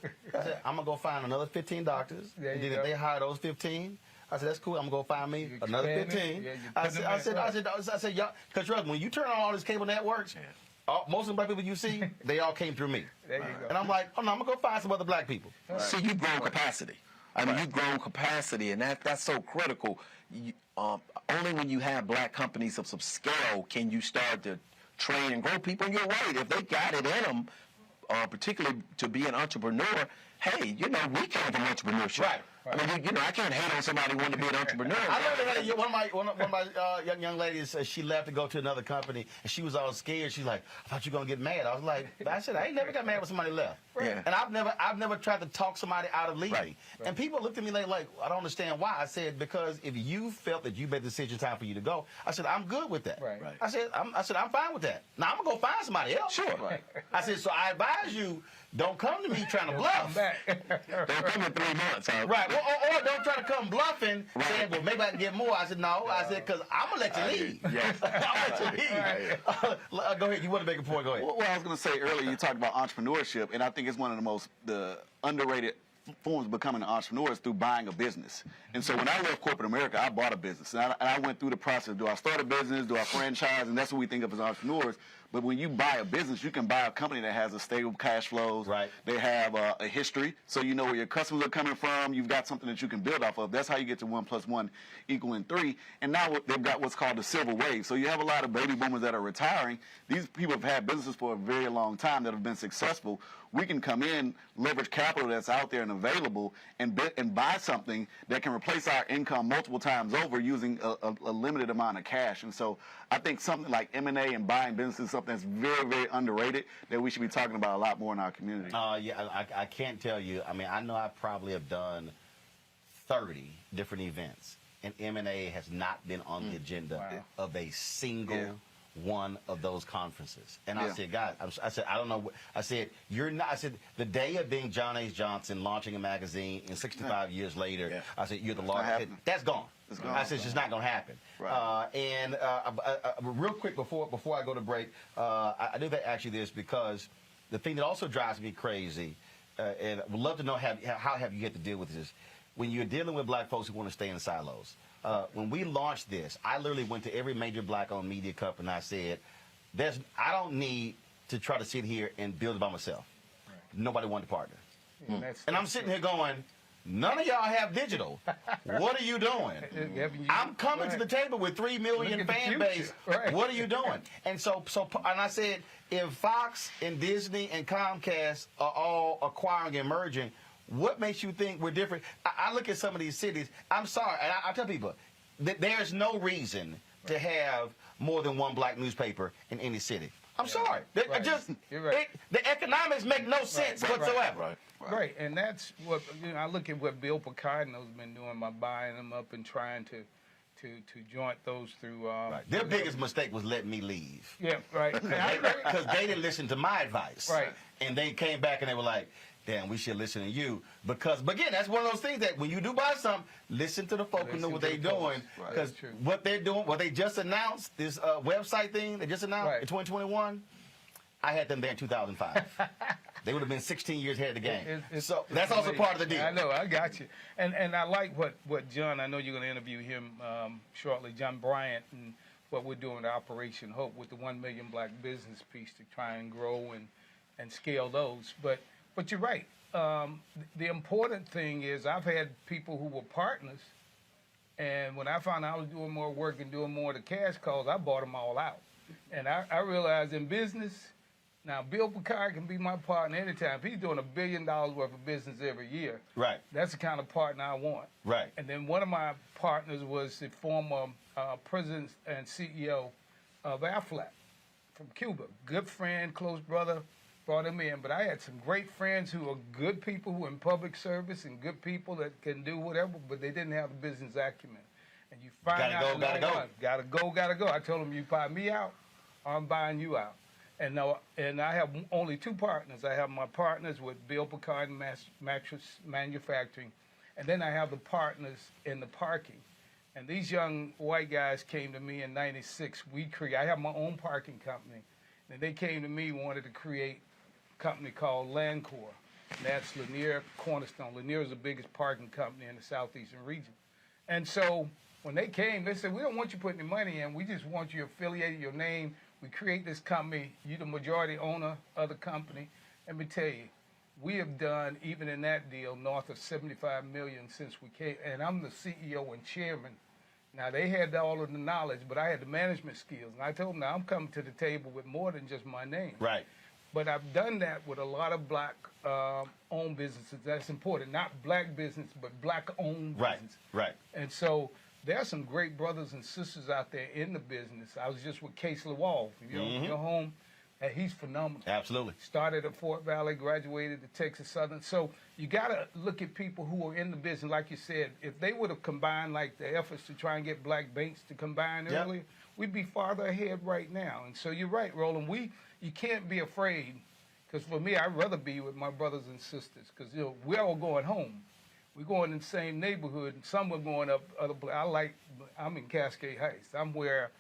I'm gonna go find another 15 doctors. And then if they hire those 15, I said, that's cool. I'm going to go find me another 15. Yeah, I said, y'all, because trust me, when you turn on all these cable networks, most of the black people you see, they all came through me. There you go. And I'm like, oh no, I'm going to go find some other black people. Right. See, you've grown capacity. I mean, you've grown capacity, and that's so critical. Only when you have black companies of some scale can you start to train and grow people. And you're right. If they got it in them, particularly to be an entrepreneur, hey, you know, we came from entrepreneurship. Right. I mean, you know, I can't hate on somebody who wanted to be an entrepreneur. I learned that one of my young ladies, she left to go to another company, and she was all scared. She's like, I thought you were going to get mad. I was like, I said, I ain't never got mad when somebody left. Right. And I've never tried to talk somebody out of leaving. Right. And people looked at me like, I don't understand why. I said, because if you felt that you made the decision time for you to go, I said, I'm good with that. Right. I said, I'm fine with that. Now, I'm going to go find somebody else. Sure. Right. I said, so I advise you, don't come to me trying to bluff. Don't come in 3 months. Right. Well, or don't try to come bluffing, saying, well, maybe I can get more. I said, no. I said, because I'm going to let you leave. Yes. I'm going to let you leave. Go ahead. You want to make a point? Go ahead. Well, I was going to say earlier, you talked about entrepreneurship, and I think it's one of the underrated forms of becoming an entrepreneur is through buying a business. And so when I left corporate America, I bought a business. And I went through the process. Do I start a business? Do I franchise? And that's what we think of as entrepreneurs. But when you buy a business, you can buy a company that has a stable cash flows. Right. They have a history, so you know where your customers are coming from. You've got something that you can build off of. That's how you get to 1 + 1 = 3. And now they've got what's called the silver wave. So you have a lot of baby boomers that are retiring. These people have had businesses for a very long time that have been successful. We can come in, leverage capital that's out there and available, and buy something that can replace our income multiple times over using a limited amount of cash. And so I think something like M&A and buying businesses is something that's very, very underrated that we should be talking about a lot more in our community. Yeah, I can't tell you. I mean, I know I probably have done 30 different events, and M&A has not been on the agenda of a single one of those conferences. And I said, God, I said, I don't know. I said, you're not. I said, the day of being John H. Johnson launching a magazine and 65 years later, I said, you're the largest. That's gone. I said, it's just not going to happen. Right. Real quick before I go to break, I do ask you this because the thing that also drives me crazy, and I would love to know how have you had to deal with this, when you're dealing with black folks who want to stay in silos. When we launched this, I literally went to every major black-owned media company and I said, I don't need to try to sit here and build it by myself. Right. Nobody wanted to partner. And I'm sitting here going, none of y'all have digital. What are you doing? I'm coming to the table with 3 million fan base. Right. What are you doing? And and I said, if Fox and Disney and Comcast are all acquiring and merging, what makes you think we're different? I look at some of these cities. I'm sorry, and I tell people that there's no reason to have more than one black newspaper in any city. I'm sorry. Right. Just You're right. the economics make no sense whatsoever. Right, and that's what I look at what Bill Picardo's been doing by buying them up and trying to joint those through. Their biggest mistake was letting me leave. Yeah, right. Because they didn't listen to my advice. Right. And they came back and they were like, damn, we should listen to you. But again, that's one of those things that when you do buy something, listen to the folk who know what they're doing. Because what they're doing, what they just announced, this website thing they just announced in 2021, I had them there in 2005. They would have been 16 years ahead of the game. So that's also part of the deal. I know, I got you. And I like what John, I know you're going to interview him shortly, John Bryant, and what we're doing at Operation Hope with the 1 Million Black Business piece to try and grow and scale those. But you're right. The important thing is I've had people who were partners, and when I found out I was doing more work and doing more of the cash calls, I bought them all out. And I realized in business, now Bill Picard can be my partner anytime. If he's doing $1 billion worth of business every year, right, that's the kind of partner I want. Right. And then one of my partners was the former president and CEO of Aflac from Cuba. Good friend, close brother, brought him in. But I had some great friends who are good people who are in public service and good people that can do whatever, but they didn't have the business acumen. And you find out, gotta go. I told them, you buy me out, I'm buying you out. And I have only two partners. I have my partners with Bill Picard and Mattress Manufacturing, and then I have the partners in the parking. And these young white guys came to me in '96. I have my own parking company, and they came to me, wanted to create a company called Landcore. And that's Lanier Cornerstone. Lanier is the biggest parking company in the southeastern region. And so when they came, they said, we don't want you putting your money in. We just want you affiliated, your name. We create this company. You're the majority owner of the company. Let me tell you, we have done, even in that deal, north of $75 million since we came. And I'm the CEO and chairman. Now, they had all of the knowledge, but I had the management skills. And I told them, now I'm coming to the table with more than just my name. Right. But I've done that with a lot of black-owned businesses. That's important. Not black business, but black-owned business. Right. And so there are some great brothers and sisters out there in the business. I was just with Case Lawal, your home, and he's phenomenal. Absolutely. Started at Fort Valley, graduated at Texas Southern. So you got to look at people who are in the business. Like you said, if they would have combined like the efforts to try and get black banks to combine earlier, we'd be farther ahead right now. And so you're right, Roland. You can't be afraid, because for me, I'd rather be with my brothers and sisters, because we're all going home. We're going in the same neighborhood, and some are going up other. I'm in Cascade Heights. I'm where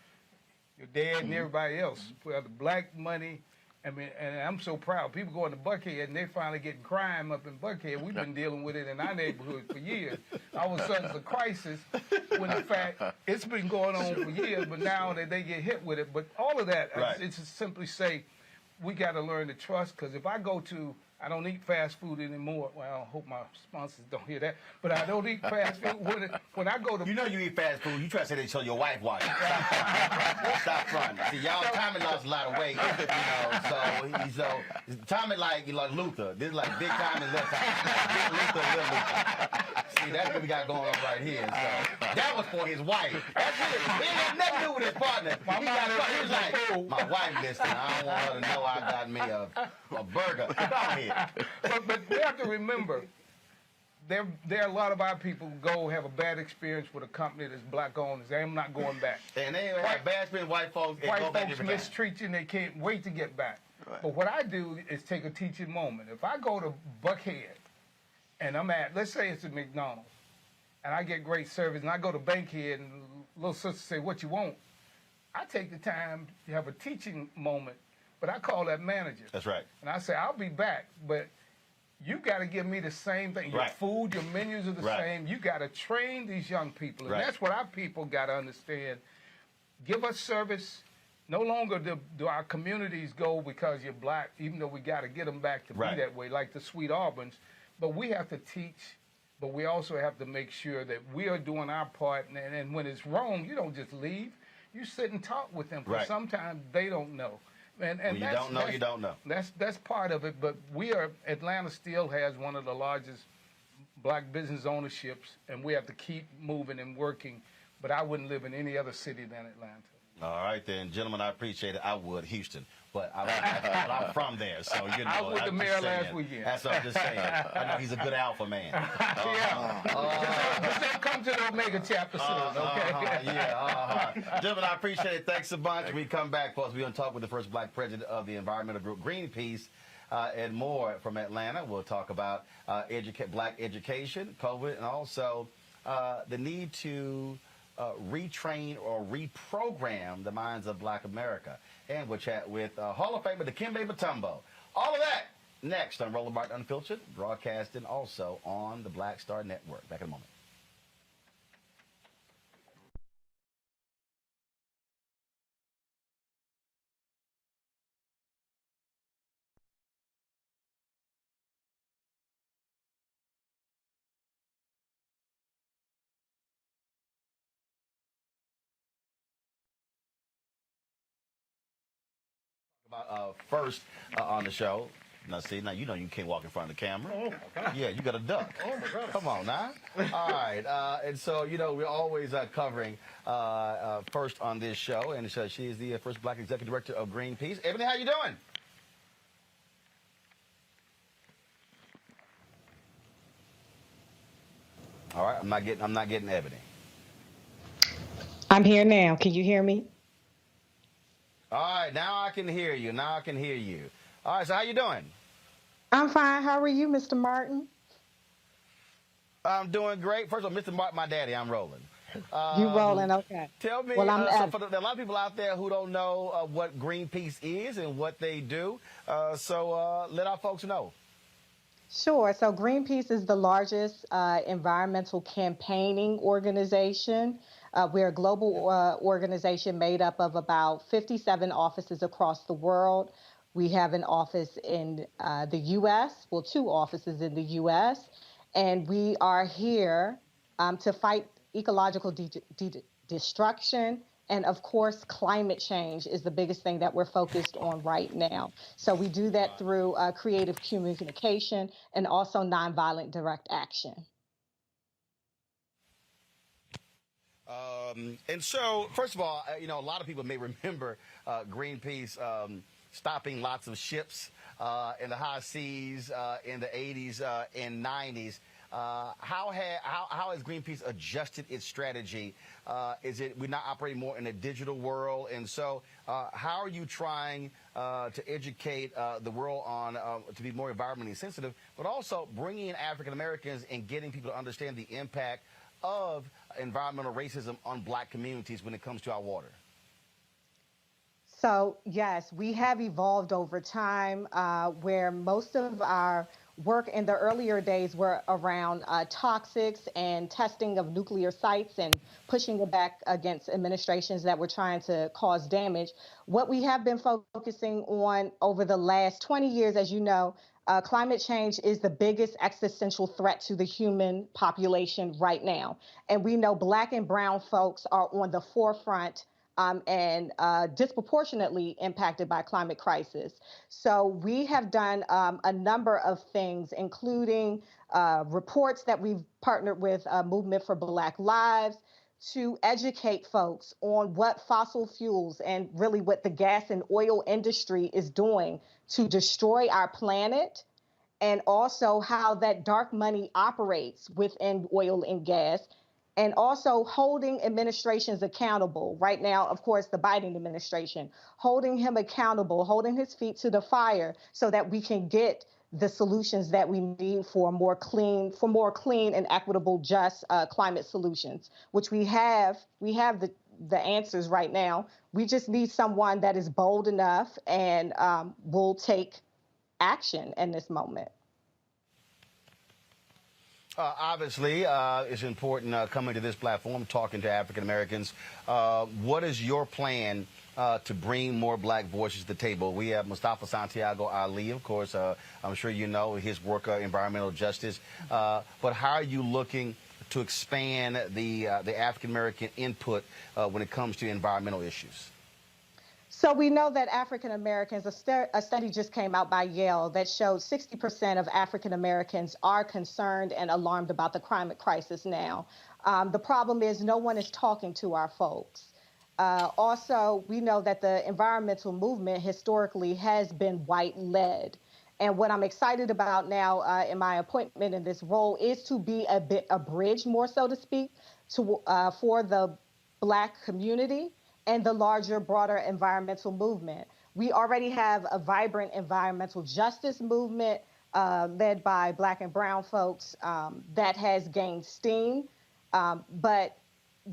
your dad and everybody else, where the black money. I mean, and I'm so proud. People going to Buckhead, and they're finally getting crime up in Buckhead. We've been dealing with it in our neighborhood for years. All of a sudden, it's a crisis, when in fact, it's been going on for years, but now they get hit with it. But all of that, it's just simply say, we got to learn to trust, because if I I don't eat fast food anymore. Well, I hope my sponsors don't hear that. But I don't eat fast food. When I go to... You know you eat fast food. You try to say that so your wife watches. Stop fronting. See, y'all, Tommy lost a lot of weight, so Tommy like Luther. This is like big Tommy, little Tommy. Big Luther, little Luther. See, that's what we got going on right here. So that was for his wife. That's it. He had nothing to do with his partner. He was like, my wife listening. I don't want her to know I got me a burger. Come on here. But we have to remember, there are a lot of our people who go have a bad experience with a company that's black owned. I'm not going back. And they have bad experience, white folks. White folks mistreat you, and they can't wait to get back. Right. But what I do is take a teaching moment. If I go to Buckhead, and I'm at, let's say it's a McDonald's, and I get great service, and I go to Bankhead, and little sister say, what you want? I take the time to have a teaching moment. But I call that manager. That's right. And I say, I'll be back, but you got to give me the same thing. Your food, your menus are the same. You got to train these young people. And that's what our people got to understand. Give us service. No longer do our communities go because you're black, even though we got to get them back to be that way, like the Sweet Auburns. But we have to teach, but we also have to make sure that we are doing our part. And when it's wrong, you don't just leave. You sit and talk with them, because sometimes they don't know. And when you don't know, you don't know. That's part of it. But Atlanta still has one of the largest black business ownerships, and we have to keep moving and working. But I wouldn't live in any other city than Atlanta. All right, then, gentlemen, I appreciate it. I would. Houston. but I'm from there, so you know. I was with the mayor last weekend. That's what I'm just saying. I know he's a good alpha man. Just don't come to the Omega chapter soon, okay? Gentlemen, I appreciate it. Thanks a bunch. We come back, folks. We're going to talk with the first black president of the environmental group Greenpeace and more from Atlanta. We'll talk about black education, COVID, and also the need to retrain or reprogram the minds of black America. And we'll chat with Hall of Famer Dikembe Mutombo. All of that next on Roland Martin Unfiltered, broadcasting also on the Black Star Network. Back in a moment. About first on the show. Now, see, now you know you can't walk in front of the camera. Oh, my God. Yeah, you got to duck. Oh, my God. Come on now. All right. And so, you know, we're always covering first on this show. And so she is the first black executive director of Greenpeace. Ebony, how you doing? All right. I'm not getting Ebony. I'm here now. Can you hear me? All right. Now I can hear you. Now I can hear you. All right. So how you doing? I'm fine. How are you, Mr. Martin? I'm doing great. First of all, Mr. Martin, my daddy, I'm Roland. You rolling, okay. Tell me, well, there are a lot of people out there who don't know what Greenpeace is and what they do. So let our folks know. Sure. So Greenpeace is the largest environmental campaigning organization. We're a global organization made up of about 57 offices across the world. We have an office in the U.S., well, 2 offices in the U.S., and we are here to fight ecological destruction. And of course, climate change is the biggest thing that we're focused on right now. So we do that through creative communication and also nonviolent direct action. And so, first of all, you know, a lot of people may remember Greenpeace stopping lots of ships in the high seas in the 80s and 90s. How has Greenpeace adjusted its strategy? We're now operating more in a digital world, and so how are you trying to educate the world on to be more environmentally sensitive, but also bringing in African Americans and getting people to understand the impact of environmental racism on black communities when it comes to our water? So yes, we have evolved over time where most of our work in the earlier days were around toxics and testing of nuclear sites and pushing it back against administrations that were trying to cause damage. What we have been focusing on over the last 20 years, as you know, climate change is the biggest existential threat to the human population right now. And we know Black and brown folks are on the forefront and disproportionately impacted by climate crisis. So we have done a number of things, including reports that we've partnered with Movement for Black Lives to educate folks on what fossil fuels and really what the gas and oil industry is doing to destroy our planet, and also how that dark money operates within oil and gas, and also holding administrations accountable. Right now, of course, the Biden administration, holding him accountable, holding his feet to the fire so that we can get the solutions that we need for more clean and equitable, just climate solutions, which we have the answers right now. We just need someone that is bold enough and will take action in this moment. Obviously, it's important coming to this platform, talking to African Americans. What is your plan to bring more black voices to the table? We have Mustafa Santiago Ali, of course. I'm sure you know his work, environmental justice. But how are you looking to expand the African American input when it comes to environmental issues? So we know that African Americans, a study just came out by Yale that showed 60% of African Americans are concerned and alarmed about the climate crisis now. The problem is no one is talking to our folks. Also, we know that the environmental movement historically has been white-led. And what I'm excited about now in my appointment in this role is to be a bridge, more so to speak, to for the Black community and the larger, broader environmental movement. We already have a vibrant environmental justice movement led by Black and brown folks that has gained steam, but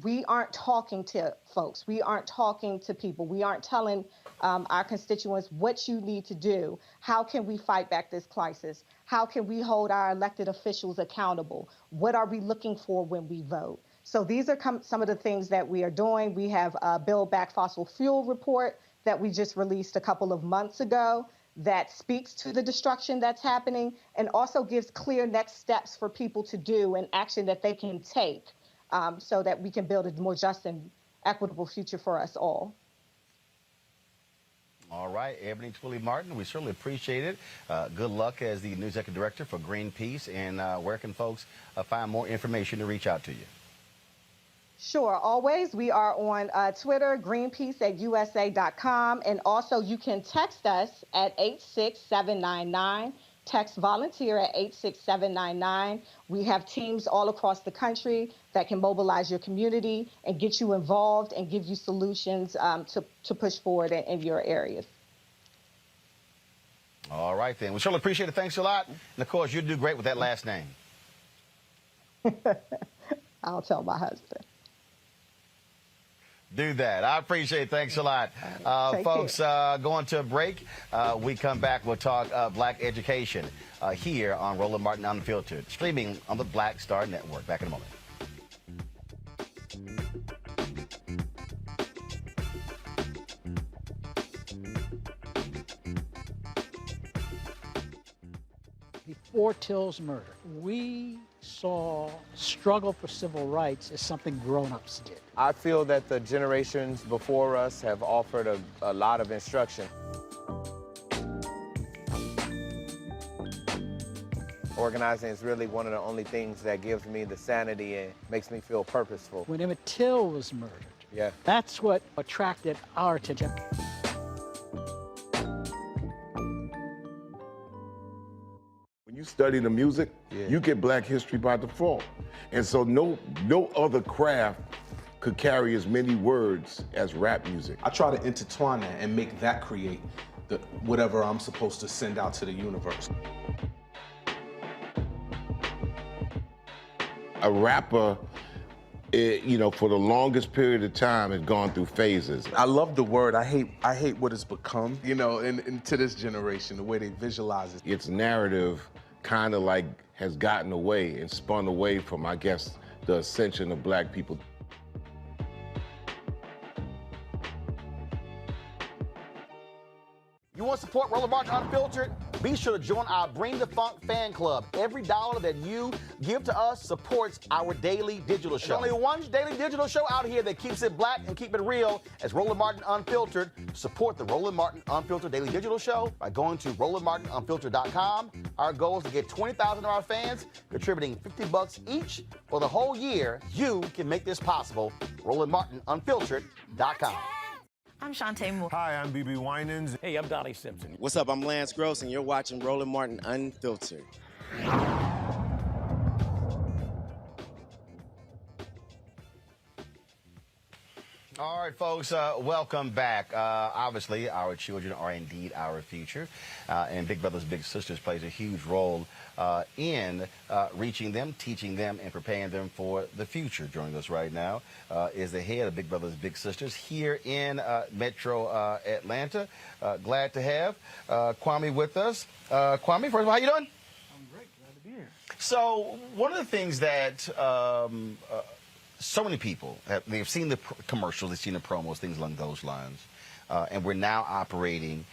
we aren't talking to folks. We aren't talking to people. We aren't telling our constituents what you need to do. How can we fight back this crisis? How can we hold our elected officials accountable? What are we looking for when we vote? So these are some of the things that we are doing. We have a Build Back Fossil Fuel report that we just released a couple of months ago that speaks to the destruction that's happening and also gives clear next steps for people to do and action that they can take. So that we can build a more just and equitable future for us all. All right, Ebony Twilley Martin, we certainly appreciate it. Good luck as the News Executive Director for Greenpeace, and where can folks find more information to reach out to you? Sure, always. We are on Twitter, greenpeace@usa.com, and also you can text us at 86799. Text volunteer at 86799. We have teams all across the country that can mobilize your community and get you involved and give you solutions to push forward in your areas. All right, then. We certainly appreciate it. Thanks a lot. And, of course, you do great with that last name. I'll tell my husband. Do that. I appreciate it. Thanks a lot. Folks, going to a break. We come back, we'll talk Black education here on Roland Martin Unfiltered, streaming on the Black Star Network. Back in a moment. Before Till's murder, we saw struggle for civil rights as something grown-ups did. I feel that the generations before us have offered a lot of instruction. Organizing is really one of the only things that gives me the sanity and makes me feel purposeful. When Emmett Till was murdered, that's what attracted our attention. When you study the music, you get Black history by default. And so no other craft could carry as many words as rap music. I try to intertwine that and make that create whatever I'm supposed to send out to the universe. A rapper, for the longest period of time has gone through phases. I love the word. I hate what it's become, and to this generation, the way they visualize it. Its narrative kind of like has gotten away and spun away from, I guess, the ascension of Black people. You want to support Roland Martin Unfiltered? Be sure to join our Bring the Funk fan club. Every dollar that you give to us supports our daily digital show. There's only one daily digital show out here that keeps it black and keep it real as Roland Martin Unfiltered. Support the Roland Martin Unfiltered daily digital show by going to RolandMartinUnfiltered.com. Our goal is to get 20,000 of our fans contributing $50 each for the whole year. You can make this possible. RolandMartinUnfiltered.com. I'm Shantae Moore. Hi, I'm BB Winans. Hey, I'm Donnie Simpson. What's up? I'm Lance Gross, and you're watching Roland Martin Unfiltered. All right, folks, welcome back. Obviously, our children are indeed our future, and Big Brothers Big Sisters plays a huge role in reaching them, teaching them, and preparing them for the future. Joining us right now is the head of Big Brothers Big Sisters here in Metro Atlanta. Glad to have Kwame with us. Kwame, first of all, how you doing? I'm great. Glad to be here. So one of the things that so many people they've seen the commercials, they've seen the promos, things along those lines, and we're now operating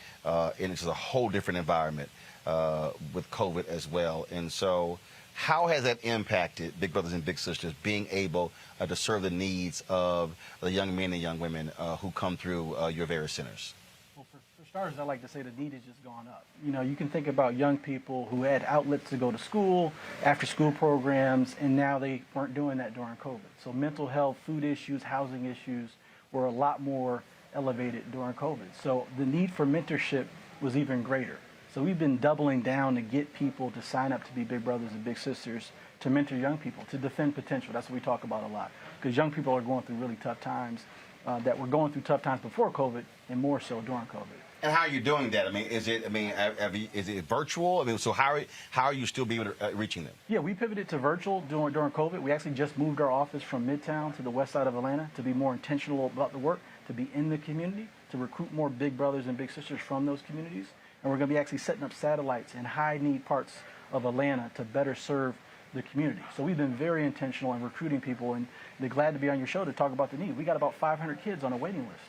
in just a whole different environment with COVID as well. And so, how has that impacted Big Brothers and Big Sisters being able to serve the needs of the young men and young women who come through your various centers? Well, for starters, I like to say the need has just gone up. You can think about young people who had outlets to go to school, after-school programs, and now they weren't doing that during COVID. So mental health, food issues, housing issues were a lot more elevated during COVID. So the need for mentorship was even greater. So we've been doubling down to get people to sign up to be big brothers and big sisters, to mentor young people, to defend potential. That's what we talk about a lot. Because young people are going through really tough times, that were going through tough times before COVID, and more so during COVID. And how are you doing that? I mean, is it virtual? I mean, so how are you still being reaching them? Yeah, we pivoted to virtual during COVID. We actually just moved our office from Midtown to the west side of Atlanta to be more intentional about the work, to be in the community, to recruit more big brothers and big sisters from those communities. And we're going to be actually setting up satellites in high-need parts of Atlanta to better serve the community. So we've been very intentional in recruiting people, and they're glad to be on your show to talk about the need. We got about 500 kids on a waiting list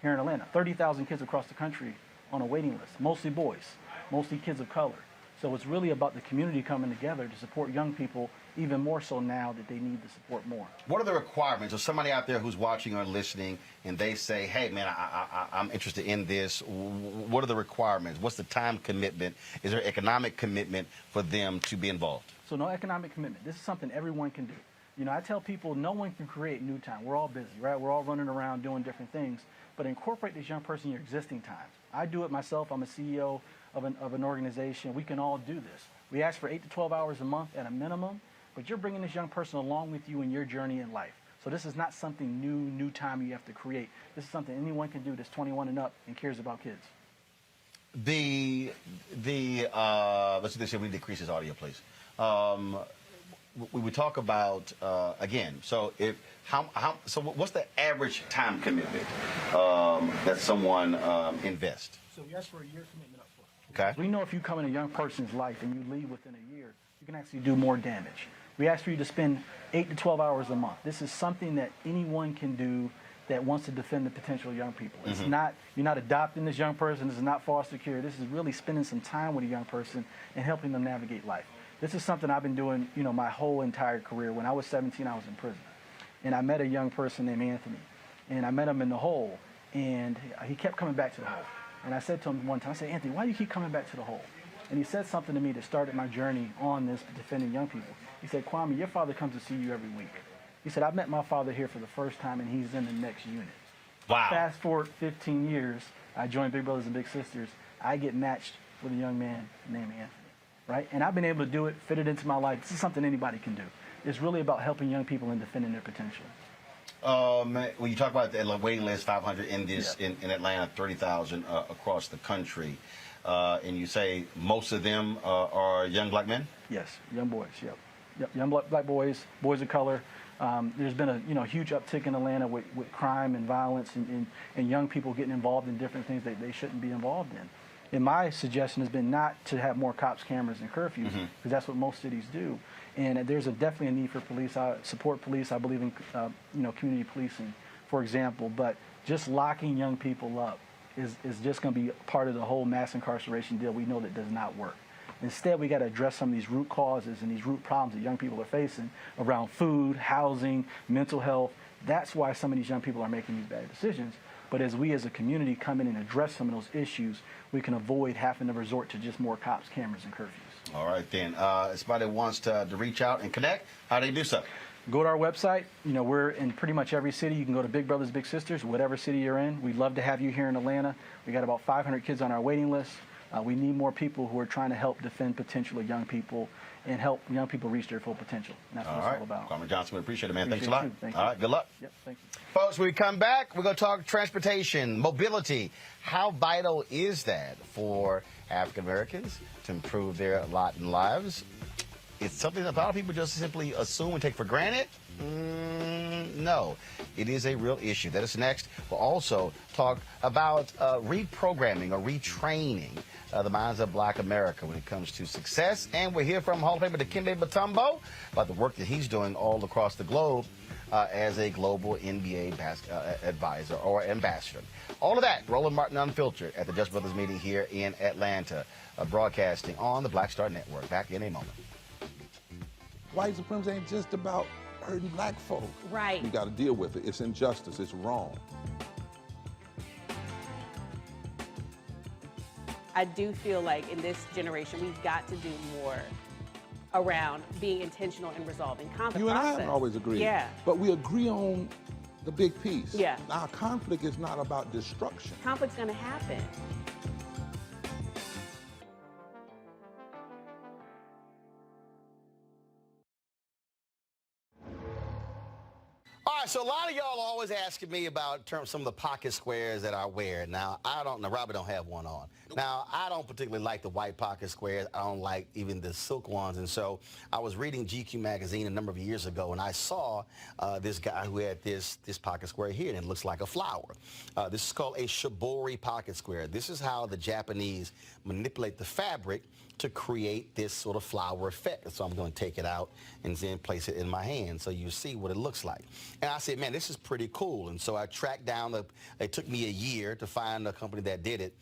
here in Atlanta, 30,000 kids across the country on a waiting list, mostly boys, mostly kids of color. So it's really about the community coming together to support young people, even more so now that they need the support more. What are the requirements? Or somebody out there who's watching or listening and they say, hey, man, I'm interested in this. What are the requirements? What's the time commitment? Is there economic commitment for them to be involved? So no economic commitment. This is something everyone can do. You know, I tell people no one can create new time. We're all busy, right? We're all running around doing different things. But incorporate this young person in your existing time. I do it myself. I'm a CEO of an organization. We can all do this. We ask for 8 to 12 hours a month at a minimum, but you're bringing this young person along with you in your journey in life. So this is not something new time you have to create. This is something anyone can do that's 21 and up and cares about kids. Let's do this here. We decrease this audio, please. We talk about again. So so what's the average time commitment that someone invests? So we ask for a year commitment up front. Okay. We know if you come in a young person's life and you leave within a year, you can actually do more damage. We ask for you to spend 8 to 12 hours a month. This is something that anyone can do that wants to defend the potential of young people. It's not, you're not adopting this young person. This is not foster care. This is really spending some time with a young person and helping them navigate life. This is something I've been doing, you know, my whole entire career. When I was 17, I was in prison. And I met a young person named Anthony. And I met him in the hole. And he kept coming back to the hole. And I said to him one time, I said, Anthony, why do you keep coming back to the hole? And he said something to me that started my journey on this defending young people. He said, Kwame, your father comes to see you every week. He said, I met my father here for the first time, and he's in the next unit. Wow. Fast forward 15 years, I joined Big Brothers and Big Sisters. I get matched with a young man named Anthony, right? And I've been able to do it, fit it into my life. This is something anybody can do. It's really about helping young people and defending their potential. When you talk about the waiting list, 500 in this in Atlanta, 30,000 across the country, and you say most of them are young black men? Yes, young boys. Yep, young black boys, boys of color. There's been a huge uptick in Atlanta with crime and violence and young people getting involved in different things that they shouldn't be involved in. And my suggestion has been not to have more cops, cameras, and curfews, because that's what most cities do. And there's definitely a need for police. I support police. I believe in community policing, for example. But just locking young people up is just going to be part of the whole mass incarceration deal. We know that does not work. Instead, we got to address some of these root causes and these root problems that young people are facing around food, housing, mental health. That's why some of these young people are making these bad decisions. But as we as a community come in and address some of those issues, we can avoid having to resort to just more cops, cameras, and curfews. All right, then. If somebody wants to reach out and connect, how do they do so? Go to our website. You know, we're in pretty much every city. You can go to Big Brothers Big Sisters, whatever city you're in. We'd love to have you here in Atlanta. We got about 500 kids on our waiting list. We need more people who are trying to help defend potential of young people and help young people reach their full potential. And that's what it's all about. Kwame Johnson, we appreciate it, man. Thanks a Appreciate lot. you. Thank All you. right, good luck. Yep, thank you. Folks, when we come back, we're going to talk transportation, mobility. How vital is that for African Americans to improve their lot in lives? It's something that a lot of people just simply assume and take for granted. No, it is a real issue. That is next. We'll also talk about reprogramming or retraining the minds of Black America when it comes to success. And we'll hear from Hall of Famer Dikembe Mutombo about the work that he's doing all across the globe as a global NBA advisor or ambassador. All of that, Roland Martin Unfiltered at the Just Brothers meeting here in Atlanta, broadcasting on the Black Star Network. Back in a moment. White supremacy ain't just about hurting black folk. Right. You got to deal with it. It's injustice. It's wrong. I do feel like in this generation, we've got to do more around being intentional and resolving conflict. You and I haven't always agreed. Yeah. But we agree on the big piece. Yeah. Now, conflict is not about destruction. Conflict's going to happen. All right, so a lot of y'all are always asking me about some of the pocket squares that I wear. Now, Robert don't have one on. Now, I don't particularly like the white pocket squares. I don't like even the silk ones. And so I was reading GQ magazine a number of years ago, and I saw this guy who had this pocket square here, and it looks like a flower. This is called a shibori pocket square. This is how the Japanese manipulate the fabric to create this sort of flower effect. So I'm going to take it out and then place it in my hand so you see what it looks like. And I said, man, this is pretty cool. And so I tracked down, it took me a year to find a company that did it.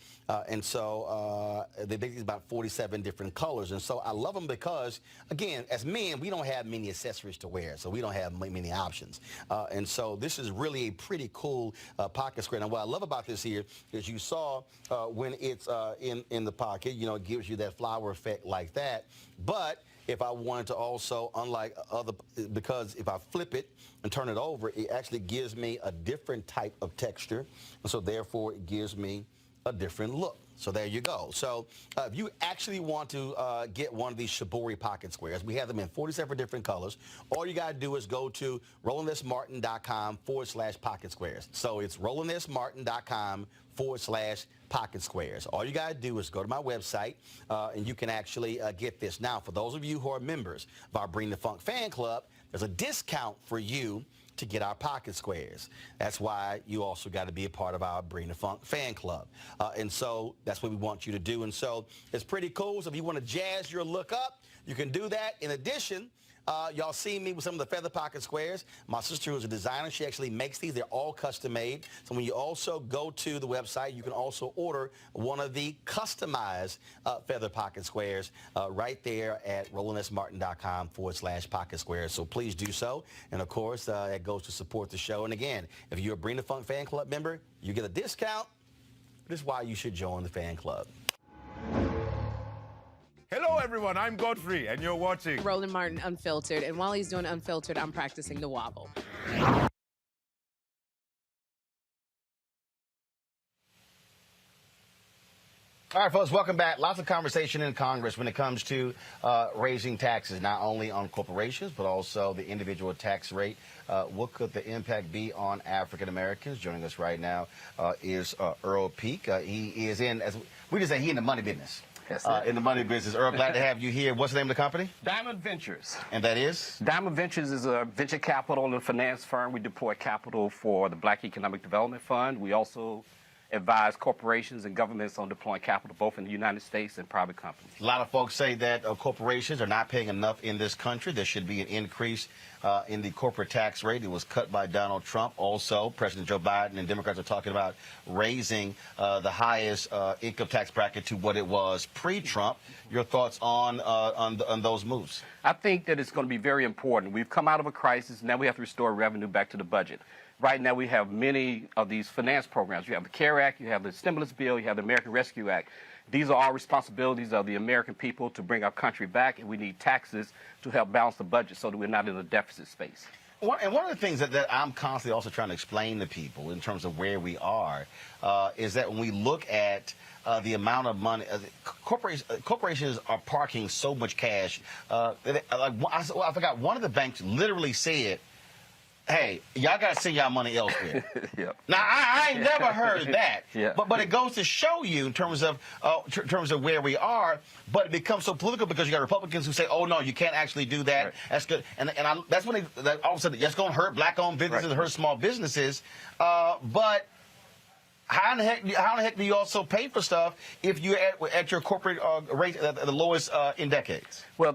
And so they basically about 47 different colors. And so I love them because, again, as men, we don't have many accessories to wear, so we don't have many options. And so this is really a pretty cool pocket square. Now, what I love about this here is you saw when it's in the pocket, you know, it gives you that flower effect like that. But if I wanted to also, unlike other, because if I flip it and turn it over, it actually gives me a different type of texture. And so therefore, it gives me a different look. So there you go. So if you actually want to get one of these shibori pocket squares, we have them in 47 different colors. All you got to do is go to RolandSMartin.com/pocket squares. So it's RolandSMartin.com/pocket squares. All you got to do is go to my website, and you can actually get this. Now, for those of you who are members of our Bring the Funk fan club, there's a discount for you to get our pocket squares. That's why you also got to be a part of our Bring the Funk fan club. And so that's what we want you to do. And so it's pretty cool. So if you want to jazz your look up, you can do that. In addition, y'all see me with some of the feather pocket squares. My sister, who's a designer, she actually makes these. They're all custom made. So when you also go to the website, you can also order one of the customized feather pocket squares right there at RolandSMartin.com/pocket squares. So please do so. And of course, that goes to support the show. And again, if you're a Bring the Funk fan club member, you get a discount. This is why you should join the fan club. Hello, everyone. I'm Godfrey, and you're watching Roland Martin Unfiltered. And while he's doing Unfiltered, I'm practicing the wobble. All right, folks, welcome back. Lots of conversation in Congress when it comes to raising taxes, not only on corporations, but also the individual tax rate. What could the impact be on African Americans? Joining us right now is Earl Peak. He is in, as we just say, he in the money business. Yes, in the money business. Earl, glad to have you here. What's the name of the company? Diamond Ventures. And that is? Diamond Ventures is a venture capital and finance firm. We deploy capital for the Black Economic Development Fund. We also advise corporations and governments on deploying capital both in the United States and private companies. A lot of folks say that corporations are not paying enough in this country. There should be an increase in the corporate tax rate. It was cut by Donald Trump. Also, President Joe Biden and Democrats are talking about raising the highest income tax bracket to what it was pre-Trump. Your thoughts on those moves? I think that it's going to be very important. We've come out of a crisis. Now we have to restore revenue back to the budget. Right now we have many of these finance programs. You have the CARE Act, you have the stimulus bill, you have the American Rescue Act. These are all responsibilities of the American people to bring our country back, and we need taxes to help balance the budget so that we're not in a deficit space. And one of the things that I'm constantly also trying to explain to people in terms of where we are is that when we look at the amount of money, corporations are parking so much cash. I forgot, one of the banks literally said, hey, y'all got to send y'all money elsewhere. Yep. Now, I ain't never heard that. Yeah. But it goes to show you in terms of where we are, but it becomes so political because you got Republicans who say, oh, no, you can't actually do that. Right. That's good. That's when all of a sudden, that's going to hurt black-owned businesses, hurt small businesses. But how in the heck do you also pay for stuff if you're at your corporate rate at the lowest in decades? Well,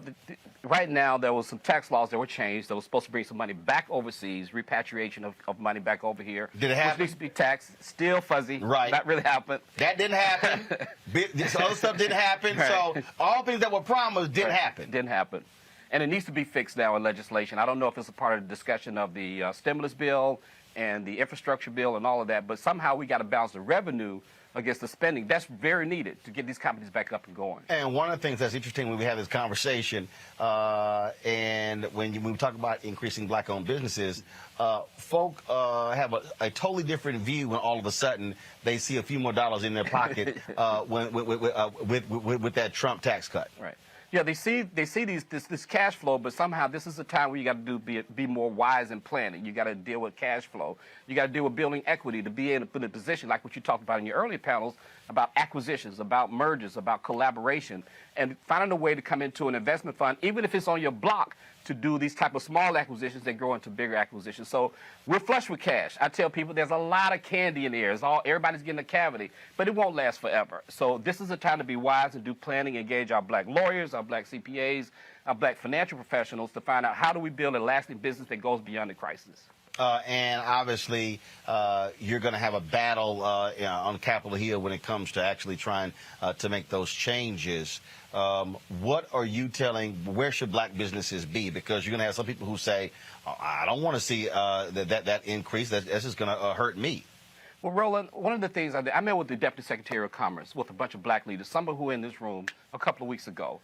right now there was some tax laws that were changed that was supposed to bring some money back overseas, repatriation of money back over here. Did it happen? Which needs to be taxed. Still fuzzy. Right. Not really happened. That didn't happen. This other stuff didn't happen. Right. So all things that were promised didn't happen. Didn't happen. And it needs to be fixed now in legislation. I don't know if it's a part of the discussion of the stimulus bill and the infrastructure bill and all of that, but somehow we got to balance the revenue against the spending. That's very needed to get these companies back up and going. And one of the things that's interesting when we have this conversation, and when we talk about increasing black-owned businesses, folk have a totally different view when all of a sudden they see a few more dollars in their pocket with that Trump tax cut. Right. Yeah, they see this cash flow, but somehow this is a time where you got to be more wise in planning. You got to deal with cash flow. You got to deal with building equity to be in a position like what you talked about in your earlier panels about acquisitions, about mergers, about collaboration, and finding a way to come into an investment fund, even if it's on your block, to do these type of small acquisitions that grow into bigger acquisitions. So we're flush with cash. I tell people there's a lot of candy in the air. Everybody's getting a cavity, but it won't last forever. So this is a time to be wise and do planning, engage our black lawyers, our black CPAs, our black financial professionals to find out how do we build a lasting business that goes beyond the crisis. And obviously, you're going to have a battle on Capitol Hill when it comes to actually trying to make those changes. What are you telling, where should black businesses be? Because you're going to have some people who say, oh, I don't want to see that increase. That's just going to hurt me. Well, Roland, one of the things I met with the Deputy Secretary of Commerce with a bunch of black leaders, some of who were in this room a couple of weeks ago.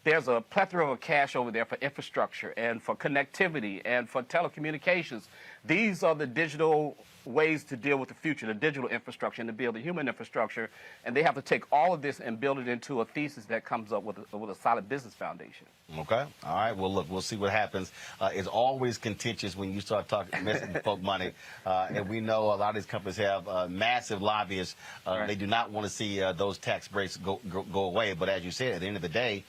There's a plethora of cash over there for infrastructure and for connectivity and for telecommunications. These are the digital ways to deal with the future, the digital infrastructure and to build the human infrastructure. And they have to take all of this and build it into a thesis that comes up with a solid business foundation. Okay. All right. Well, look, we'll see what happens. It's always contentious when you start messing with folk money. And we know a lot of these companies have massive lobbyists. Right. They do not want to see those tax breaks go away. But as you said, at the end of the day,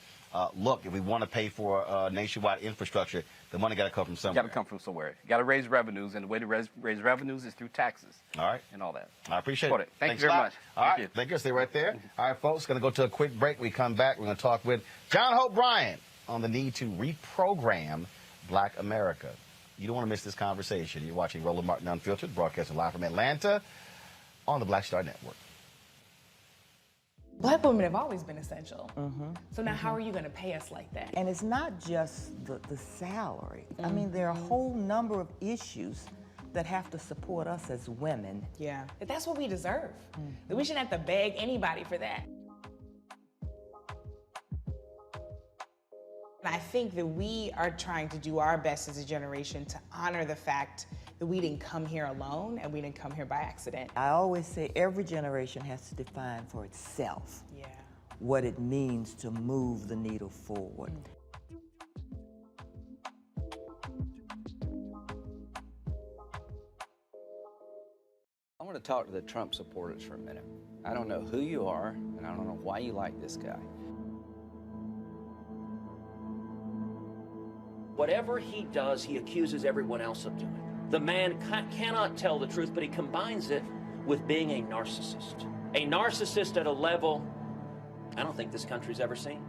look, if we want to pay for nationwide infrastructure, the money got to come from somewhere. Got to come from somewhere. Got to raise revenues, and the way to raise revenues is through taxes. All right. And all that. I appreciate it. Thank you very much. All right. Thank you. Stay right there. All right, folks, going to go to a quick break. We come back. We're going to talk with John Hope Bryant on the need to reprogram Black America. You don't want to miss this conversation. You're watching Roland Martin Unfiltered, broadcasting live from Atlanta on the Black Star Network. Black women have always been essential. So now how are you going to pay us like that? And it's not just the salary. I mean, there are a whole number of issues that have to support us as women. Yeah, but that's what we deserve. That we shouldn't have to beg anybody for that. And I think that we are trying to do our best as a generation to honor the fact that we didn't come here alone and we didn't come here by accident. I always say every generation has to define for itself what it means to move the needle forward. I want to talk to the Trump supporters for a minute. I don't know who you are, and I don't know why you like this guy. Whatever he does, he accuses everyone else of doing. The man cannot tell the truth, but he combines it with being a narcissist. A narcissist at a level I don't think this country's ever seen.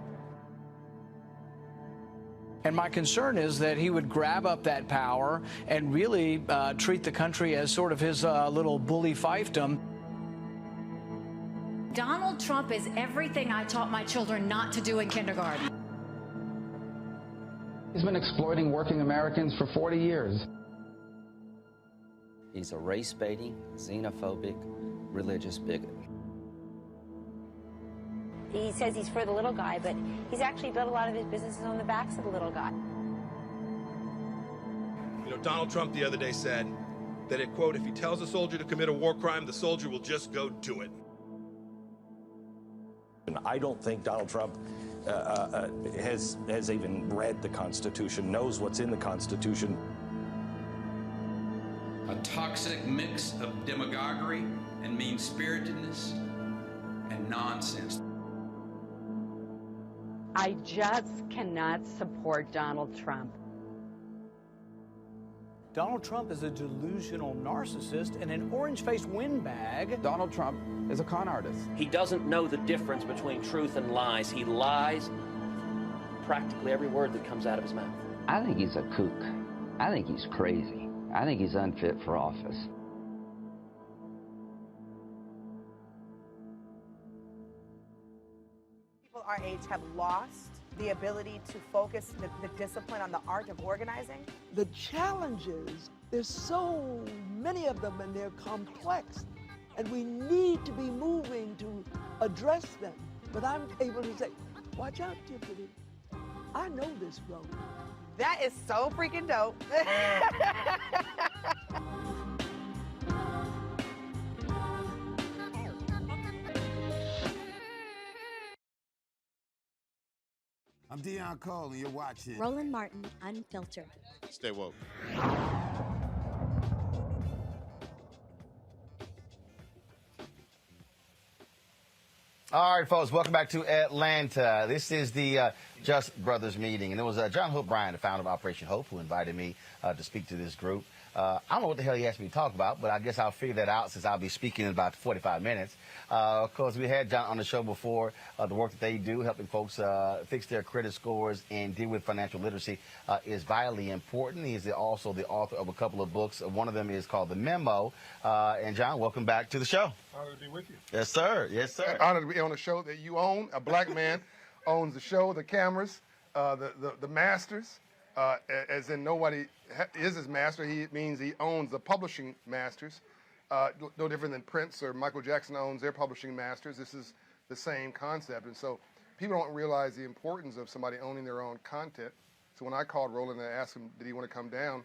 And my concern is that he would grab up that power and really treat the country as sort of his little bully fiefdom. Donald Trump is everything I taught my children not to do in kindergarten. He's been exploiting working Americans for 40 years. He's a race-baiting, xenophobic, religious bigot. He says he's for the little guy, but he's actually built a lot of his businesses on the backs of the little guy. You know, Donald Trump the other day said that, quote, if he tells a soldier to commit a war crime, the soldier will just go do it. And I don't think Donald Trump has even read the Constitution, knows what's in the Constitution. A toxic mix of demagoguery and mean-spiritedness and nonsense. I just cannot support Donald Trump. Donald Trump is a delusional narcissist and an orange-faced windbag. Donald Trump is a con artist. He doesn't know the difference between truth and lies. He lies practically every word that comes out of his mouth. I think he's a kook. I think he's crazy. I think he's unfit for office. People our age have lost the ability to focus the discipline on the art of organizing. The challenges, there's so many of them and they're complex. And we need to be moving to address them. But I'm able to say, watch out, Tiffany. I know this road. That is so freaking dope. I'm Deion Cole, and you're watching Roland Martin, Unfiltered. Stay woke. All right, folks, welcome back to Atlanta. This is the Just Brothers meeting. And it was John Hope Bryant, the founder of Operation Hope, who invited me to speak to this group. I don't know what the hell he asked me to talk about, but I guess I'll figure that out since I'll be speaking in about 45 minutes. Of course, we had John on the show before. The work that they do, helping folks fix their credit scores and deal with financial literacy is vitally important. He's also the author of a couple of books. One of them is called The Memo. And John, welcome back to the show. Honored to be with you. Yes, sir. Yes, sir. Honored to be on a show that you own. A black man owns the show, the cameras, the masters. As in nobody is his master. He means he owns the publishing masters. No different than Prince or Michael Jackson owns their publishing masters. This is the same concept. And so people don't realize the importance of somebody owning their own content. So when I called Roland and I asked him, did he want to come down,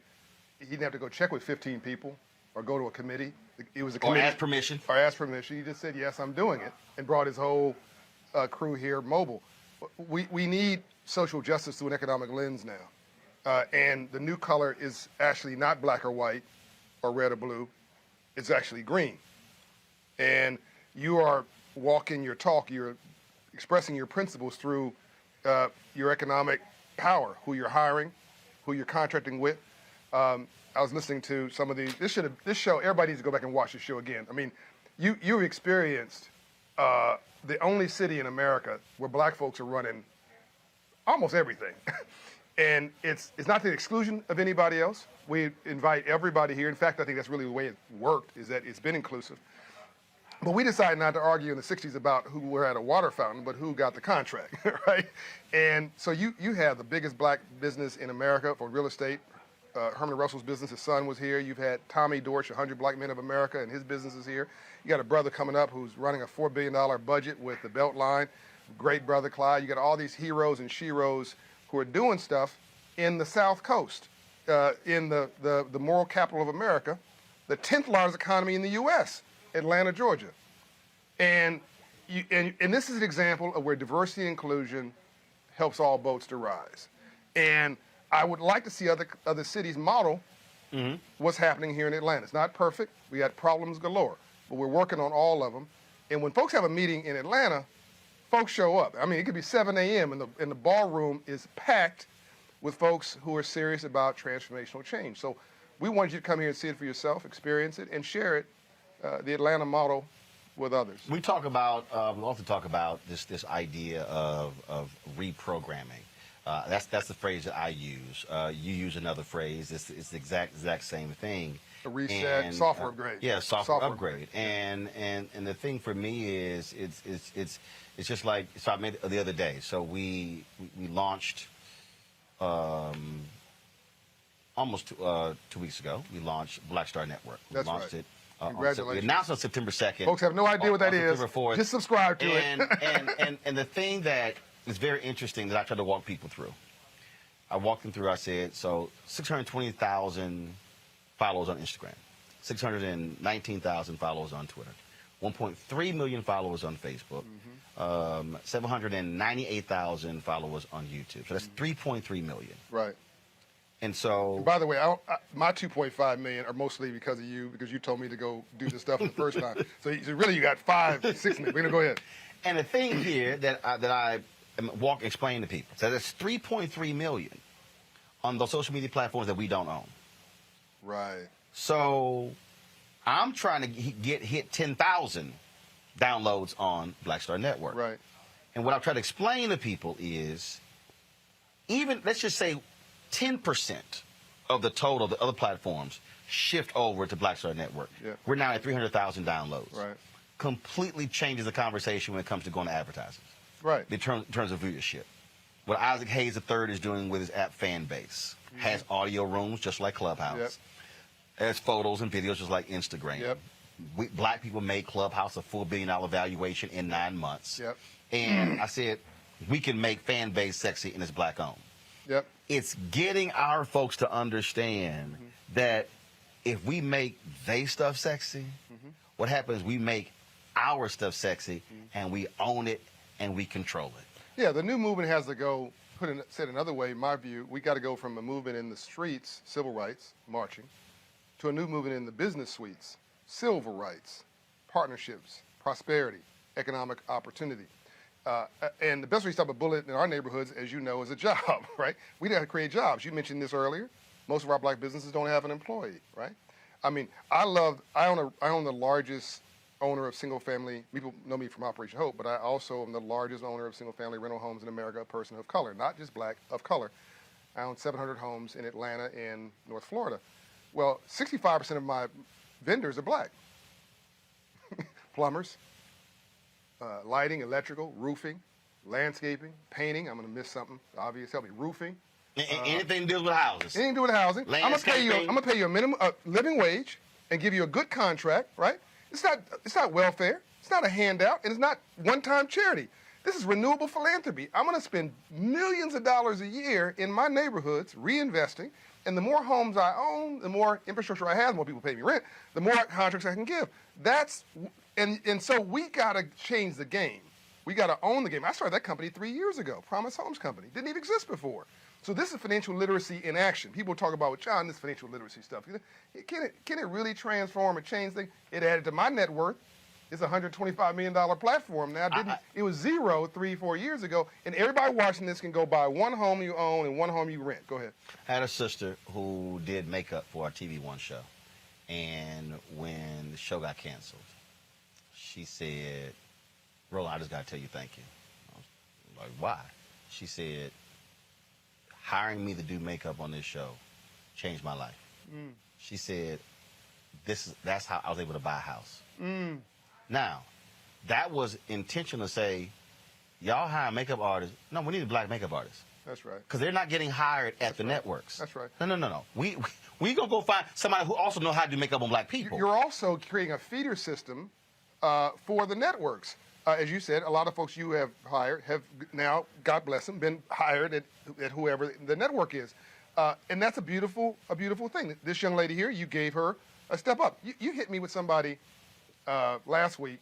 he didn't have to go check with 15 people or go to a committee. It was a committee. Or ask permission. Or ask permission. He just said, yes, I'm doing it, and brought his whole crew here mobile. We need social justice through an economic lens now. And the new color is actually not black or white or red or blue. It's actually green. And you are walking your talk. You're expressing your principles through your economic power, who you're hiring, who you're contracting with. I was listening to some of these. This show, everybody needs to go back and watch this show again. I mean, you experienced the only city in America where black folks are running almost everything. And it's not to the exclusion of anybody else. We invite everybody here. In fact, I think that's really the way it worked, is that it's been inclusive. But we decided not to argue in the 60s about who were at a water fountain, but who got the contract, right? And so you have the biggest black business in America for real estate. Herman Russell's business, his son was here. You've had Tommy Dorsch, 100 Black Men of America, and his business is here. You got a brother coming up who's running a $4 billion budget with the BeltLine. Great brother, Clyde. You got all these heroes and sheroes who are doing stuff in the South Coast, in the moral capital of America, the 10th largest economy in the U.S., Atlanta, Georgia. And this is an example of where diversity and inclusion helps all boats to rise. And I would like to see other cities model what's happening here in Atlanta. It's not perfect. We had problems galore, but we're working on all of them. And when folks have a meeting in Atlanta, folks show up. I mean, it could be 7 a.m. and the ballroom is packed with folks who are serious about transformational change. So we want you to come here and see it for yourself, experience it, and share it, the Atlanta model, with others. We also talk about this idea of reprogramming. That's the phrase that I use. You use another phrase. It's the exact same thing. A reset, software upgrade. Yeah, software upgrade. And the thing for me is it's just like, so I made it the other day. So we launched almost 2 weeks ago. We launched Black Star Network. We launched it. Congratulations. We announced on September 2nd. Folks have no idea what that is. Just subscribe to it. And the thing that is very interesting that I try to walk people through. I walked them through, I said, so 620,000 followers on Instagram, 619,000 followers on Twitter, 1.3 million followers on Facebook, 798,000 followers on YouTube. So that's 3.3 million. Right. And so... And by the way, my 2.5 million are mostly because of you, because you told me to go do this stuff the first time. So really you got 5, 6 million. We're going to go ahead. And the thing here that I explain to people, so that's 3.3 million on those social media platforms that we don't own. Right. So I'm trying to hit 10,000 downloads on Black Star Network. Right. And what I've tried to explain to people is, even, let's just say 10% of the total of the other platforms shift over to Black Star Network. Yeah. We're now at 300,000 downloads. Right. Completely changes the conversation when it comes to going to advertisers. Right. In terms of viewership. What Isaac Hayes III is doing with his app fan base. Has audio rooms just like Clubhouse. Yep. Has photos and videos just like Instagram. Yep. black people made Clubhouse a $4 billion valuation in 9 months. Yep. And I said, we can make fan base sexy and it's black owned. Yep. It's getting our folks to understand that if we make they stuff sexy, what happens, we make our stuff sexy and we own it and we control it. Yeah, the new movement has to go, said another way, in my view, we got to go from a movement in the streets, civil rights, marching, to a new movement in the business suites, civil rights, partnerships, prosperity, economic opportunity. And the best way to stop a bullet in our neighborhoods, as you know, is a job, right? We got to create jobs. You mentioned this earlier. Most of our black businesses don't have an employee, right? I mean, I own the largest owner of single-family, people know me from Operation Hope, but I also am the largest owner of single-family rental homes in America, a person of color, not just black, of color. I own 700 homes in Atlanta and North Florida. Well, 65% of my vendors are black. Plumbers, lighting, electrical, roofing, landscaping, painting. I'm going to miss something obvious. Help me. Roofing. Anything to do with houses. Anything to do with housing. I'm going to pay you a minimum living wage and give you a good contract, right? It's not welfare. It's not a handout, and it's not one-time charity. This is renewable philanthropy. I'm going to spend millions of dollars a year in my neighborhoods reinvesting, and the more homes I own, the more infrastructure I have, the more people pay me rent, the more contracts I can give. And so we got to change the game. We got to own the game. I started that company 3 years ago, Promise Homes Company. Didn't even exist before. So this is financial literacy in action. People talk about, well, John, this financial literacy stuff. Can it really transform and change things? It added to my net worth. It's a $125 million platform now. It was zero 3-4 years ago. And everybody watching this can go buy one home you own and one home you rent. Go ahead. I had a sister who did makeup for our TV One show. And when the show got canceled, she said, Roland, I just got to tell you thank you. I was like, why? She said, hiring me to do makeup on this show changed my life. She said, that's how I was able to buy a house. Now, that was intentional to say, y'all hire makeup artists. No, we need a black makeup artist. That's right. Because they're not getting hired at the networks. That's right. No. We gonna go find somebody who also know how to do makeup on black people. You're also creating a feeder system for the networks. As you said, a lot of folks you have hired have now, God bless them, been hired at whoever the network is. And that's a beautiful thing. This young lady here, you gave her a step up. You hit me with somebody last week,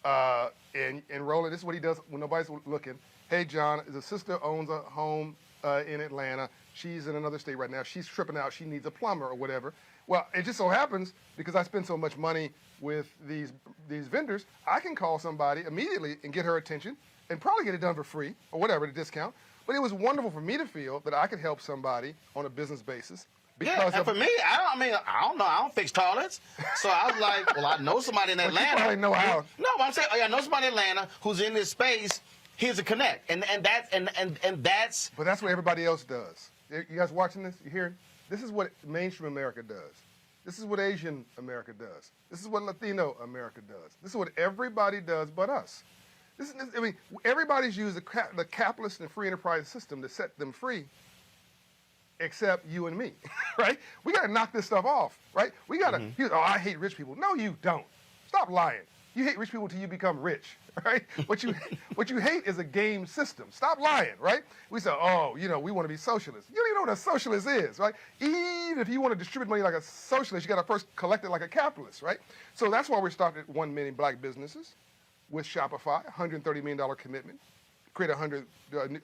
and Roland, this is what he does when nobody's looking. Hey, John, his sister owns a home in Atlanta. She's in another state right now. She's tripping out. She needs a plumber or whatever. Well, it just so happens, because I spend so much money with these vendors, I can call somebody immediately and get her attention and probably get it done for free or whatever, the discount. But it was wonderful for me to feel that I could help somebody on a business basis. Yeah, and for me, I don't know. I don't fix toilets. So I was like, well, I know somebody in Atlanta. You probably know how. No, I'm saying, I know somebody in Atlanta who's in this space. Here's a connect. And that's... But that's what everybody else does. You guys watching this? You hearing? This is what mainstream America does. This is what Asian America does. This is what Latino America does. This is what everybody does but us. Everybody's used the capitalist and free enterprise system to set them free, except you and me, right? We got to knock this stuff off, right? We got to, I hate rich people. No, you don't. Stop lying. You hate rich people until you become rich, right? What you hate is a game system. Stop lying, right? We say, we want to be socialists. You don't even know what a socialist is, right? Even if you want to distribute money like a socialist, you got to first collect it like a capitalist, right? So that's why we started 1 million black businesses with Shopify, $130 million commitment, create 1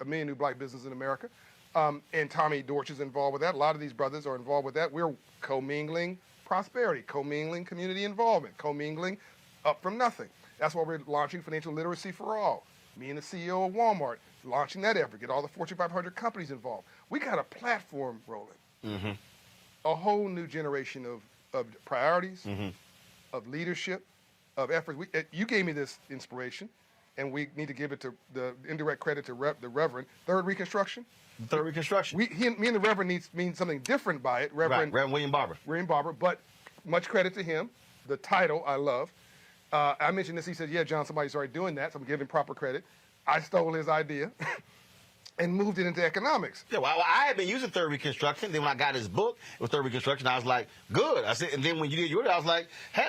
million new black businesses in America. And Tommy Dortch is involved with that. A lot of these brothers are involved with that. We're commingling prosperity, commingling community involvement, commingling up from nothing. That's why we're launching Financial Literacy for All. Me and the CEO of Walmart launching that effort, get all the Fortune 500 companies involved. We got a platform, Roland. A whole new generation of priorities, of leadership, of efforts. You gave me this inspiration, and we need to give it to the indirect credit to the Reverend. Third Reconstruction. Third Reconstruction. Me and the Reverend mean something different by it. Reverend William Barber. William Barber, but much credit to him. The title I love. I mentioned this. He said, yeah, John, somebody's already doing that, so I'm giving proper credit. I stole his idea. and moved it into economics. Yeah, well, I had been using Third Reconstruction. Then when I got his book, it was Third Reconstruction. I was like, good. I said, and then when you did yours, I was like, hey,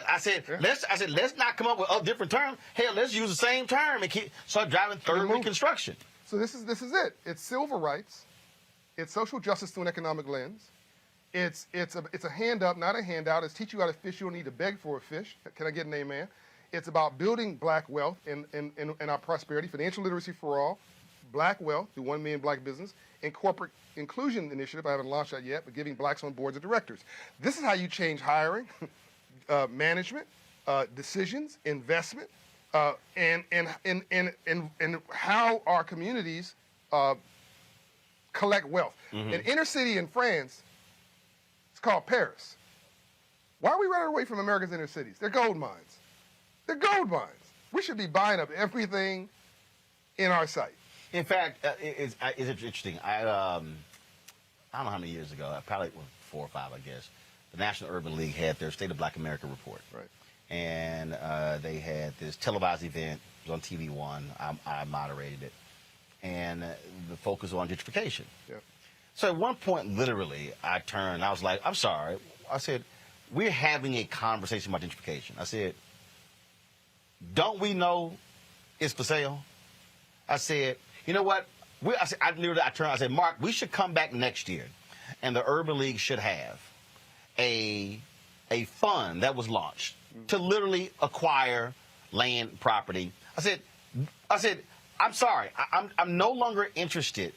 let's not come up with a different term. Hell, let's use the same term and start driving Third Reconstruction. So this is it. It's civil rights. It's social justice through an economic lens. It's a hand up, not a handout. It's teach you how to fish. You don't need to beg for a fish. Can I get an amen? It's about building black wealth and our prosperity, financial literacy for all, black wealth through 1 million black business, and corporate inclusion initiative. I haven't launched that yet, but giving blacks on boards of directors. This is how you change hiring, management, decisions, investment, and how our communities collect wealth. An inner city in France, it's called Paris. Why are we running away from America's inner cities? They're gold mines. They're gold mines. We should be buying up everything in our sight. In fact, it's interesting. I don't know how many years ago, probably 4 or 5, I guess, the National Urban League had their State of Black America report. Right. And they had this televised event. It was on TV One. I moderated it. And the focus was on gentrification. Yep. So at one point, literally, I turned, I was like, I'm sorry. I said, we're having a conversation about gentrification. I said, don't we know it's for sale? I said, you know what? I said, Mark, we should come back next year, and the Urban League should have a fund that was launched to literally acquire land, property. I said, I'm sorry. I'm no longer interested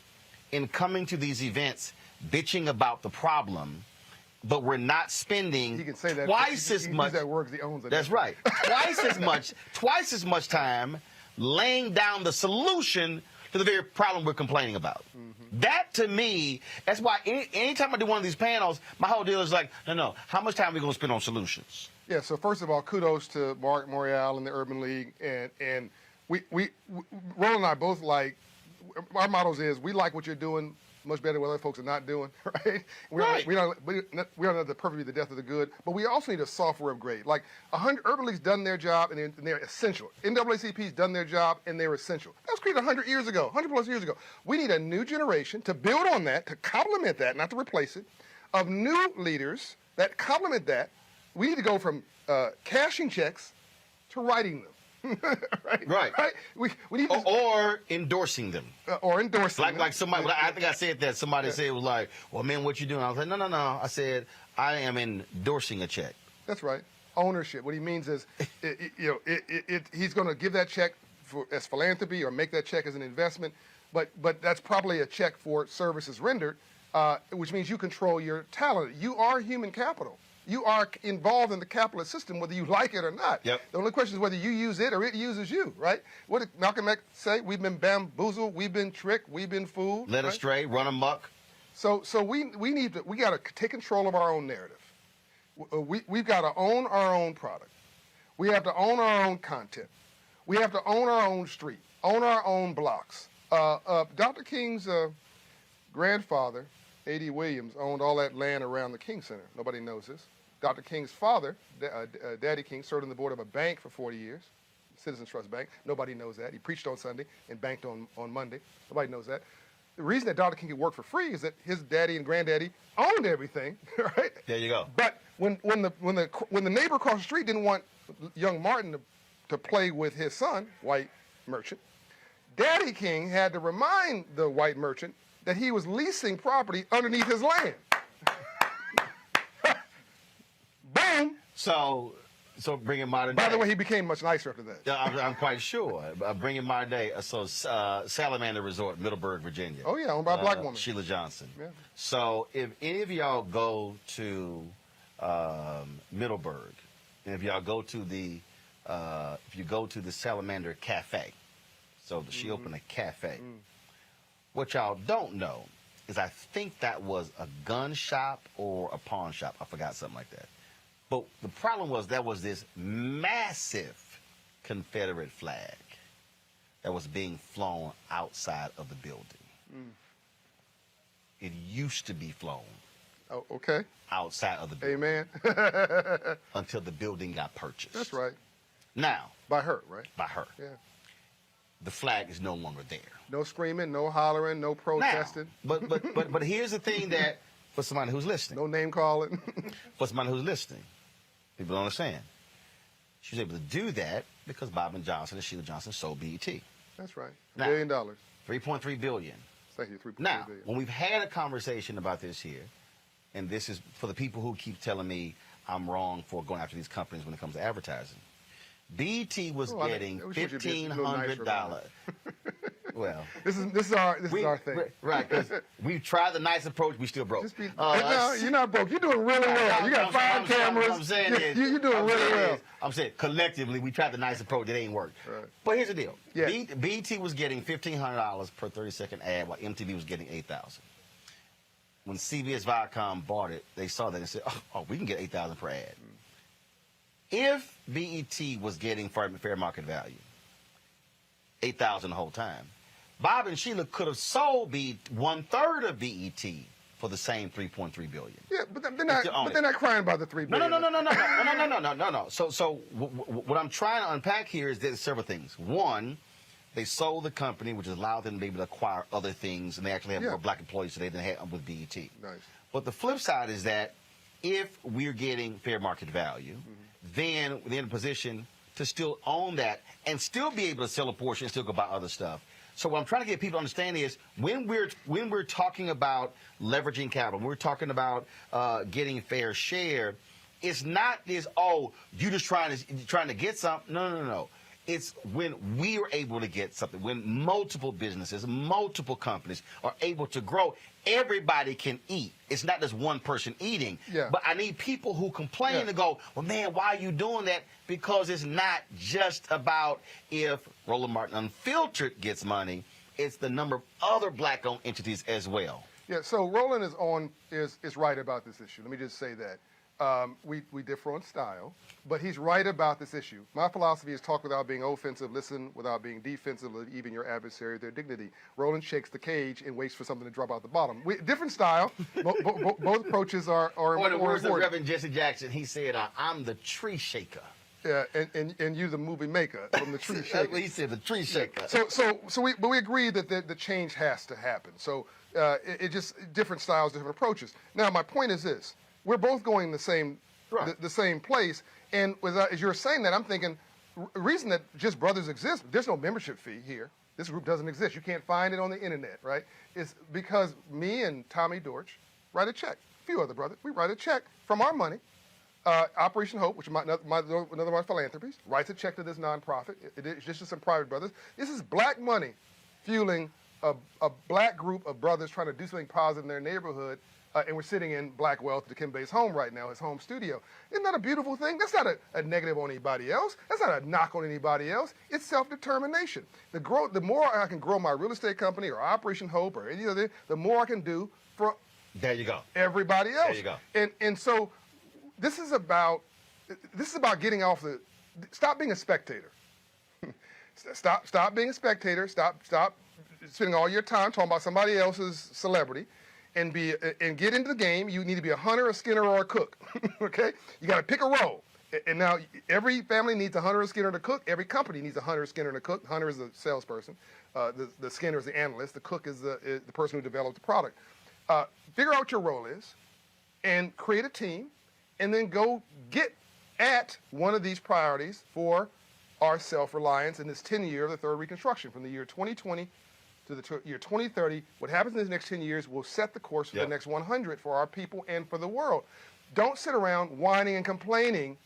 in coming to these events bitching about the problem, but we're not spending twice as much. That works, he owns it. That's right. Twice as much time laying down the solution to the very problem we're complaining about. That, to me, that's why anytime I do one of these panels, my whole deal is like, no, how much time are we going to spend on solutions? Yeah, so first of all, kudos to Mark Morial and the Urban League. And we Roland and I both our motto is we like what you're doing much better than what other folks are not doing, right? We are not the perfect, the death of the good, but we also need a software upgrade. Like Urban League's done their job and they're essential. NAACP's done their job and they're essential. That was created 100 years ago, 100 plus years ago. We need a new generation to build on that, to complement that, not to replace it, of new leaders that complement that. We need to go from cashing checks to writing them. right. We need or endorsing them. Or endorsing them. Like somebody, I think I said that. Somebody said it was like, well, man, what you doing? I was like, no. I said, I am endorsing a check. That's right. Ownership. What he means is, he's going to give that check as philanthropy or make that check as an investment, but that's probably a check for services rendered, which means you control your talent. You are human capital. You are involved in the capitalist system, whether you like it or not. Yep. The only question is whether you use it or it uses you, right? What did Malcolm X say? We've been bamboozled, we've been tricked, we've been fooled. Led astray, run amok. So we got to take control of our own narrative. We've got to own our own product. We have to own our own content. We have to own our own street, own our own blocks. Dr. King's grandfather, A.D. Williams, owned all that land around the King Center. Nobody knows this. Dr. King's father, Daddy King, served on the board of a bank for 40 years, Citizens Trust Bank. Nobody knows that. He preached on Sunday and banked on Monday. Nobody knows that. The reason that Dr. King could work for free is that his daddy and granddaddy owned everything, right? There you go. But when the neighbor across the street didn't want young Martin to play with his son, white merchant, Daddy King had to remind the white merchant that he was leasing property underneath his land. Boom. So bringing modern day. By the way, he became much nicer after that. I'm quite sure. Bringing modern day. So Salamander Resort, Middleburg, Virginia. Oh, yeah, owned by a black woman. Sheila Johnson. Yeah. So if any of y'all go to Middleburg, and if y'all go to the Salamander Cafe, so she opened a cafe. What y'all don't know is I think that was a gun shop or a pawn shop. I forgot, something like that. But the problem was there was this massive Confederate flag that was being flown outside of the building. It used to be flown. Oh, okay. Outside of the building. Amen. Until the building got purchased. That's right. Now. By her, right? By her. Yeah. the flag is no longer there. No screaming, no hollering, no protesting. Now, but here's the thing that, for somebody who's listening. No name calling. For somebody who's listening, people don't understand. She was able to do that because Bob Johnson and Sheila Johnson sold BET. That's right. Now, $1 billion. $3.3 billion. Thank you, $3.3 now, billion. when we've had a conversation about this here, and this is for the people who keep telling me I'm wrong for going after these companies when it comes to advertising. BET was getting $1,500. Well, this is our thing. Right, because we've tried the nice approach, we still broke. No, you're not broke. You're doing really well. You got 5 cameras. I'm saying you're doing really well. I'm saying collectively, we tried the nice approach. It ain't worked. Right. But here's the deal. Yeah. BET was getting $1,500 per 30-second ad, while MTV was getting $8,000. When CBS Viacom bought it, they saw that and said, "Oh, we can get $8,000 per ad." If BET was getting fair market value, $8,000 the whole time, Bob and Sheila could have sold 1/3 of BET for the same $3.3 billion. Yeah, but they're not crying about the $3 billion. No. So what I'm trying to unpack here is there's several things. One, they sold the company, which allowed them to be able to acquire other things, and they actually have more black employees than they didn't have with BET. Nice. But the flip side is that if we're getting fair market value, then we're in a position to still own that and still be able to sell a portion and still go buy other stuff. So what I'm trying to get people to understand is when we're talking about leveraging capital, when we're talking about getting fair share, it's not this, oh, you just trying to get something. No. It's when we are able to get something, when multiple businesses, multiple companies are able to grow, everybody can eat. It's not just one person eating. Yeah. But I need people who complain to go, well, man, why are you doing that? Because it's not just about if Roland Martin Unfiltered gets money. It's the number of other black-owned entities as well. Yeah, so Roland is right about this issue. Let me just say that. We differ on style, but he's right about this issue. My philosophy is talk without being offensive, listen without being defensive, even your adversary, their dignity. Roland shakes the cage and waits for something to drop out the bottom. Different style. Both approaches are Or the words of important. Reverend Jesse Jackson, he said, I'm the tree shaker. Yeah, and you the movie maker from the tree shaker. He said the tree shaker. So we agree that the change has to happen. So it just different styles, different approaches. Now my point is this: we're both going the same place, and as you're saying that, I'm thinking, the reason that Just Brothers exists, there's no membership fee here. This group doesn't exist. You can't find it on the internet, right? It's because me and Tommy Dortch write a check. A few other brothers, we write a check from our money. Operation Hope, which is another of my philanthropies, writes a check to this nonprofit. It's just some private brothers. This is black money fueling a black group of brothers trying to do something positive in their neighborhood. And we're sitting in Black Wealth, Dikembe's home right now, his home studio. Isn't that a beautiful thing? That's not a negative on anybody else. That's not a knock on anybody else. It's self-determination. The more I can grow my real estate company or Operation Hope or any other, the more I can do for everybody else. There you go. And so this is about getting off the. Stop being a spectator. Stop being a spectator. Stop spending all your time talking about somebody else's celebrity, and get into the game. You need to be a hunter, a skinner, or a cook. Okay, you got to pick a role. And now every family needs a hunter, a skinner, and a cook. Every company needs a hunter, a skinner, and a cook. Hunter is the salesperson. The skinner is the analyst. The cook is the person who developed the product. Figure out what your role is, and create a team. And then go get at one of these priorities for our self-reliance in this 10-year of the third reconstruction, from the year 2020 to the year 2030. What happens in the next 10 years will set the course for the next 100 for our people and for the world. Don't sit around whining and complaining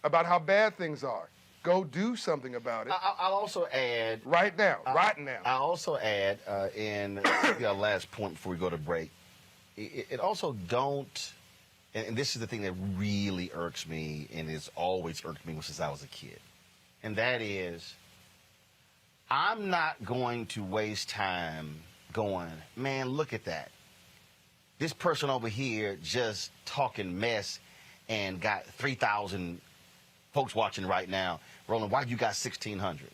about how bad things are. Go do something about it. I'll also add... Right now. I'll also add, in the last point before we go to break, it also don't... And this is the thing that really irks me, and it's always irked me since I was a kid. And that is, I'm not going to waste time going, man, look at that. This person over here just talking mess and got 3,000 folks watching right now. Roland, why you got 1,600?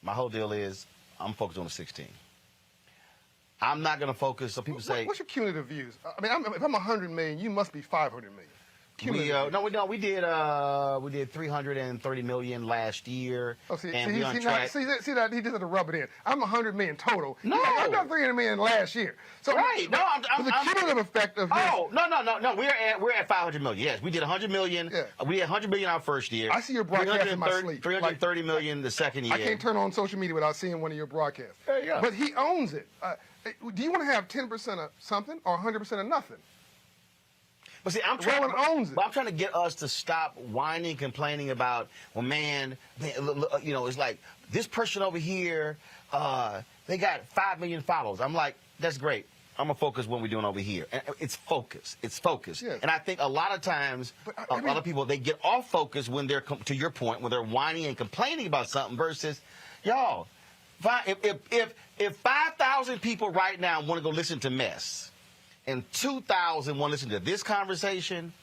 My whole deal is, I'm focused on the 16. I'm not going to focus. So people say, what's your cumulative views? I mean, if I'm 100 million, you must be 500 million. We did 330 million last year. Oh, see, and see, we on see, track. see that he just had to rub it in. I'm 100 million total. No, I've done 300 million last year. So right, no, the cumulative effect of no. We're at 500 million. Yes, we did 100 million. Yeah. We did 100 million our first year. I see your broadcast in my sleep. 330 million the second year. I can't turn on social media without seeing one of your broadcasts. There you go. But he owns it. Do you want to have 10% of something or 100% of nothing? But see, Roland owns it. But I'm trying to get us to stop whining, complaining about, well, man, it's like this person over here, they got 5 million followers. I'm like, that's great. I'm going to focus what we're doing over here. And it's focus. It's focus. Yes. And I think a lot of times, a lot of people, they get off focus when they're, to your point, when they're whining and complaining about something versus, y'all, if 5,000 people right now want to go listen to Mess, and 2,000 want to listen to this conversation,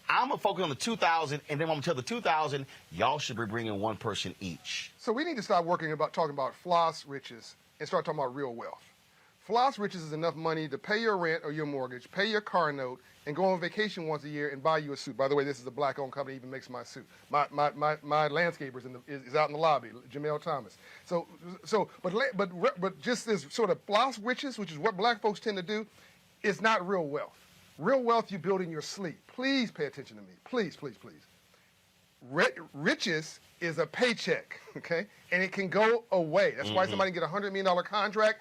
I'm going to focus on the 2,000, and then I'm going to tell the 2,000, y'all should be bringing one person each. So we need to stop talking about floss riches and start talking about real wealth. Floss riches is enough money to pay your rent or your mortgage, pay your car note, and go on vacation once a year and buy you a suit. By the way, this is a black-owned company, even makes my suit. My landscaper is out in the lobby, Jamel Thomas. But just this sort of floss riches, which is what black folks tend to do, is not real wealth. Real wealth you build in your sleep. Please pay attention to me. Please, please, please. Riches is a paycheck, okay? And it can go away. That's why somebody can get a $100 million contract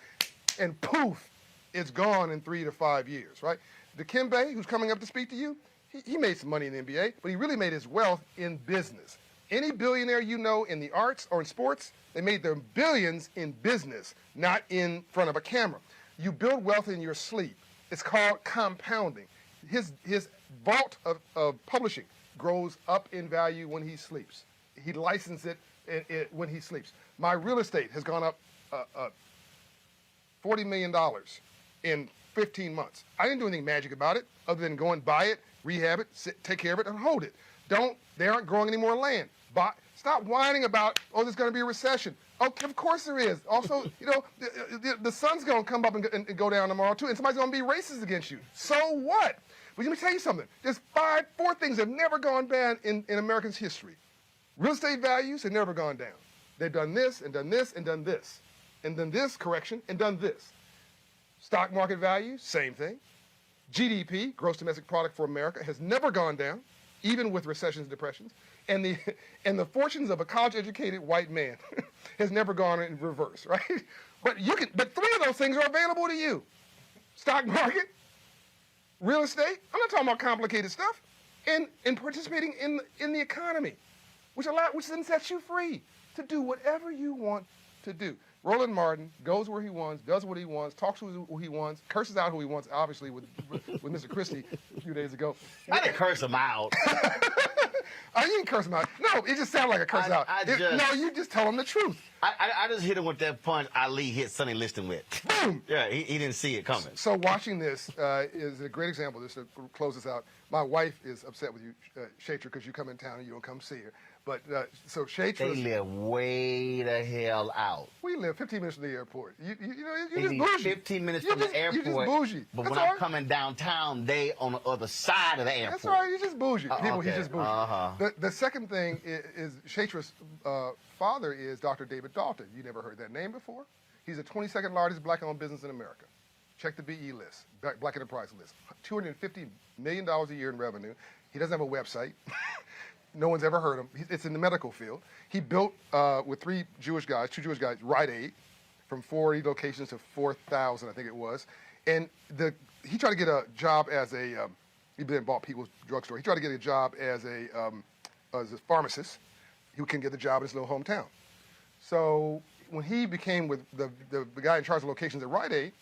and poof, it's gone in 3 to 5 years, right? Dikembe, who's coming up to speak to you, he made some money in the NBA, but he really made his wealth in business. Any billionaire you know in the arts or in sports, they made their billions in business, not in front of a camera. You build wealth in your sleep. It's called compounding. His vault of publishing grows up in value when he sleeps. He licenses it when he sleeps. My real estate has gone up $40 million in 15 months. I didn't do anything magic about it other than go and buy it, rehab it, take care of it, and hold it. They aren't growing any more land. Stop whining about, there's going to be a recession. Okay, of course there is. Also, the sun's going to come up and go down tomorrow, too, and somebody's going to be racist against you. So what? But let me tell you something. There's 4 things that have never gone bad in America's history. Real estate values have never gone down. They've done this and done this and done this. And done this, correction, and done this. Stock market values, same thing. GDP, gross domestic product for America, has never gone down, even with recessions and depressions. And the fortunes of a college-educated white man has never gone in reverse, right? But 3 of those things are available to you. Stock market, real estate, I'm not talking about complicated stuff, and participating in the economy, which then sets you free to do whatever you want to do. Roland Martin goes where he wants, does what he wants, talks who he wants, curses out who he wants, obviously, with Mr. Christie a few days ago. I didn't curse him out. You didn't curse him out. No, it just sounded like a curse out. No, you just tell him the truth. I just hit him with that punch Ali hit Sonny Liston with. Boom! Yeah, he didn't see it coming. So watching this is a great example. Just to close this out, my wife is upset with you, Shaitra, because you come in town and you don't come see her. But so Shaitra. They live way the hell out. We live 15 minutes from the airport. You're just bougie. 15 minutes from the airport. You're just bougie. But when I'm coming downtown, they on the other side of the airport. That's all right. You're just bougie. He's just bougie. The second thing is Shaitra's father is Dr. David Dalton. You never heard that name before? He's the 22nd largest black-owned business in America. Check the BE list, Black Enterprise list. $250 million a year in revenue. He doesn't have a website. No one's ever heard him. It's in the medical field. He built, with 2 Jewish guys, Rite Aid, from 40 locations to 4,000, I think it was. And he tried to get a job as he bought people's drugstore. He tried to get a job as a pharmacist. He couldn't get the job in his little hometown. So when he became with the guy in charge of locations at Rite Aid,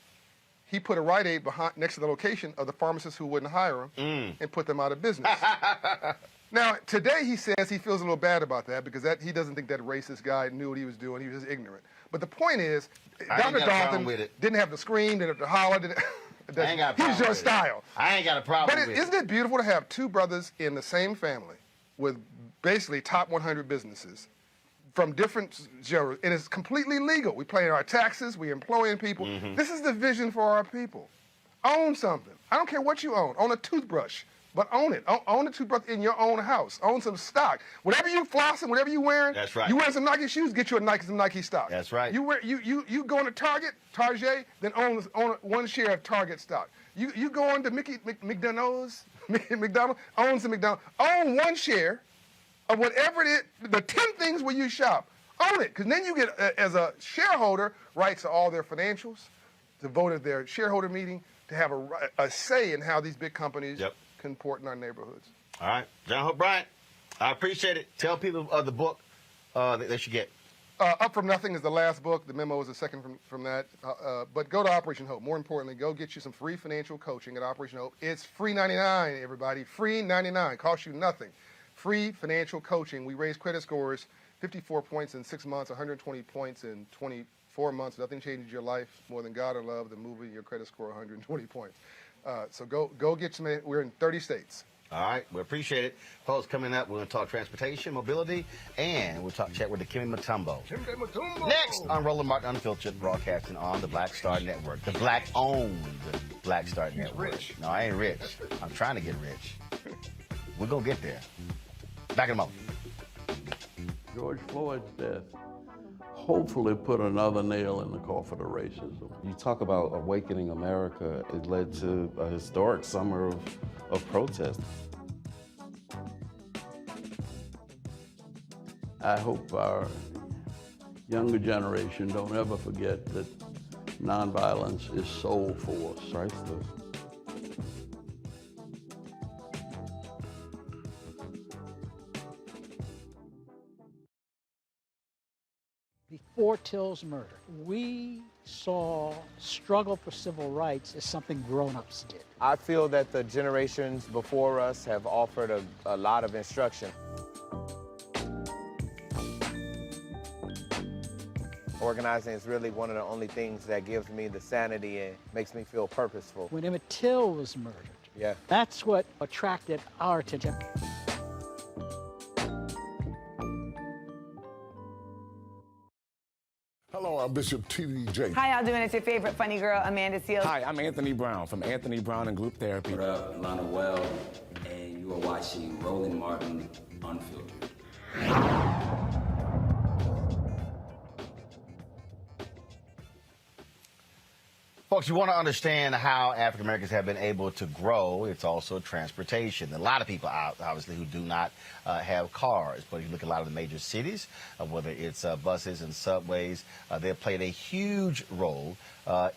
he put a Rite Aid next to the location of the pharmacists who wouldn't hire him and put them out of business. Now, today he says he feels a little bad about that because he doesn't think that racist guy knew what he was doing. He was just ignorant. But the point is, Dr. Dalton didn't have to scream, didn't have to holler. He's your style. I ain't got a problem with it. But isn't it beautiful to have 2 brothers in the same family with basically top 100 businesses from different genres, and it's completely legal. We pay our taxes, we employing people. This is the vision for our people. Own something. I don't care what you own. Own a toothbrush. but own it. Own the toothbrush in your own house. Own some stock. Whatever you flossing, whatever you wearing. That's right. You wearing some Nike shoes, get you some Nike stock. That's right. You go into Target, then own one share of Target stock. You go into McDonald's, own some McDonald's. Own one share of whatever it is, the 10 things where you shop. Own it, because then you get, as a shareholder, rights to all their financials, to vote at their shareholder meeting, to have a say in how these big companies comport in our neighborhoods. All right. John Hope Bryant, I appreciate it. Tell people of the book that they should get. Up From Nothing is the last book. The memo is the second from that. But go to Operation Hope. More importantly, go get you some free financial coaching at Operation Hope. It's free 99, everybody. Free 99. Costs you nothing. Free financial coaching. We raise credit scores 54 points in 6 months, 120 points in 24 months. Nothing changes your life more than God or love than moving your credit score 120 points. So go get some. We're in 30 states. All right, we appreciate it. Folks, coming up, we're going to talk transportation, mobility, and we'll chat with Dikembe Mutombo. Next on Roland Martin Unfiltered, broadcasting on the Black Star Network, the Black-owned Black Star Network. Rich. No, I ain't rich. I'm trying to get rich. We're going to get there. Back in a moment. George Floyd's death hopefully put another nail in the coffin of racism. You talk about awakening America. It led to a historic summer of protest. I hope our younger generation don't ever forget that nonviolence is soul force. Priceless. Before Till's murder, we saw struggle for civil rights as something grown-ups did. I feel that the generations before us have offered a lot of instruction. Organizing is really one of the only things that gives me the sanity and makes me feel purposeful. When Emmett Till was murdered, that's what attracted our attention. Hello, I'm Bishop T.D. Jakes. How y'all doing? It's your favorite funny girl, Amanda Seals. Hi, I'm Anthony Brown from Anthony Brown and Group Therapy. What up, Lana Well, and you are watching Roland Martin Unfiltered. Folks, you want to understand how African Americans have been able to grow. It's also transportation. A lot of people, obviously, who do not have cars. But if you look at a lot of the major cities, whether it's buses and subways, they have played a huge role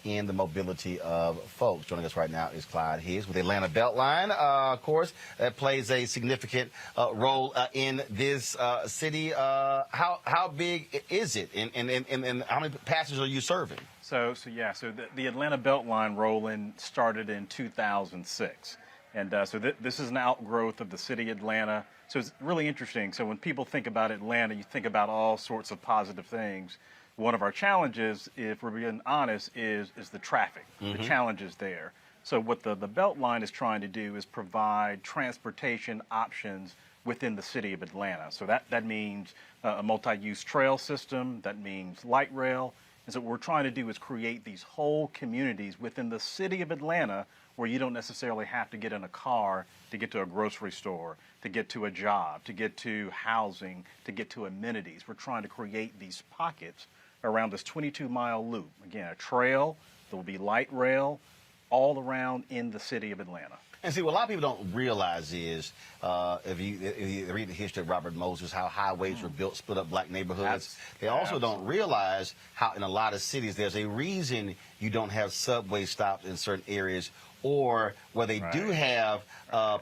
in the mobility of folks. Joining us right now is Clyde Higgs with the Atlanta BeltLine, of course, that plays a significant role in this city. How big is it, and how many passengers are you serving? So the Atlanta BeltLine, Roland, started in 2006. And this is an outgrowth of the city of Atlanta. So it's really interesting. So when people think about Atlanta, you think about all sorts of positive things. One of our challenges, if we're being honest, is the traffic, the challenges there. So what the BeltLine is trying to do is provide transportation options within the city of Atlanta. So that means a multi-use trail system, that means light rail. And so what we're trying to do is create these whole communities within the city of Atlanta where you don't necessarily have to get in a car to get to a grocery store, to get to a job, to get to housing, to get to amenities. We're trying to create these pockets around this 22-mile loop. Again, a trail, there will be light rail all around in the city of Atlanta. And see, what a lot of people don't realize is, if you read the history of Robert Moses, how highways were built, split up black neighborhoods. They also don't realize how in a lot of cities there's a reason you don't have subway stops in certain areas, or where they do have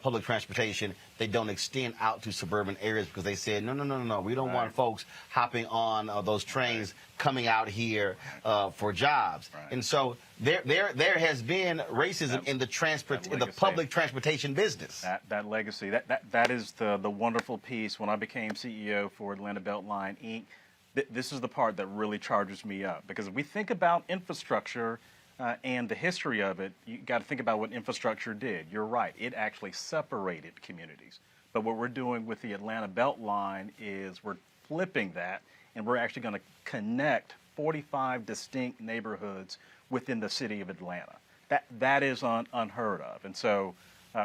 public transportation, they don't extend out to suburban areas because they said, no, we don't want folks hopping on those trains coming out here for jobs. And so there has been racism in the public transportation business. That legacy, that is the wonderful piece. When I became CEO for Atlanta BeltLine, Inc., this is the part that really charges me up. Because if we think about infrastructure and the history of it, you got to think about what infrastructure did. You're right. It actually separated communities. But what we're doing with the Atlanta BeltLine is we're flipping that, and we're actually going to connect 45 distinct neighborhoods within the city of Atlanta. That is unheard of. And so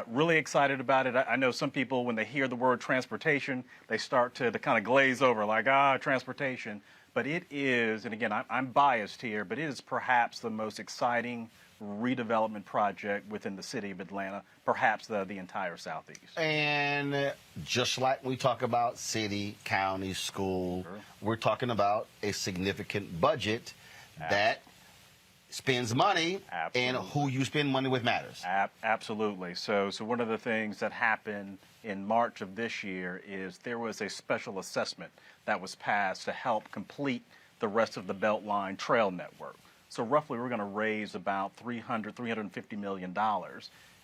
Really excited about it. I know some people, when they hear the word transportation, they start to kind of glaze over, like, transportation. But it is, and again, I'm biased here, but it is perhaps the most exciting redevelopment project within the city of Atlanta, perhaps the entire Southeast. And just like we talk about city, county, school, we're talking about a significant budget that spends money, and who you spend money with matters. Absolutely. So one of the things that happened in March of this year is there was a special assessment that was passed to help complete the rest of the BeltLine trail network. So roughly we're going to raise about $350 million.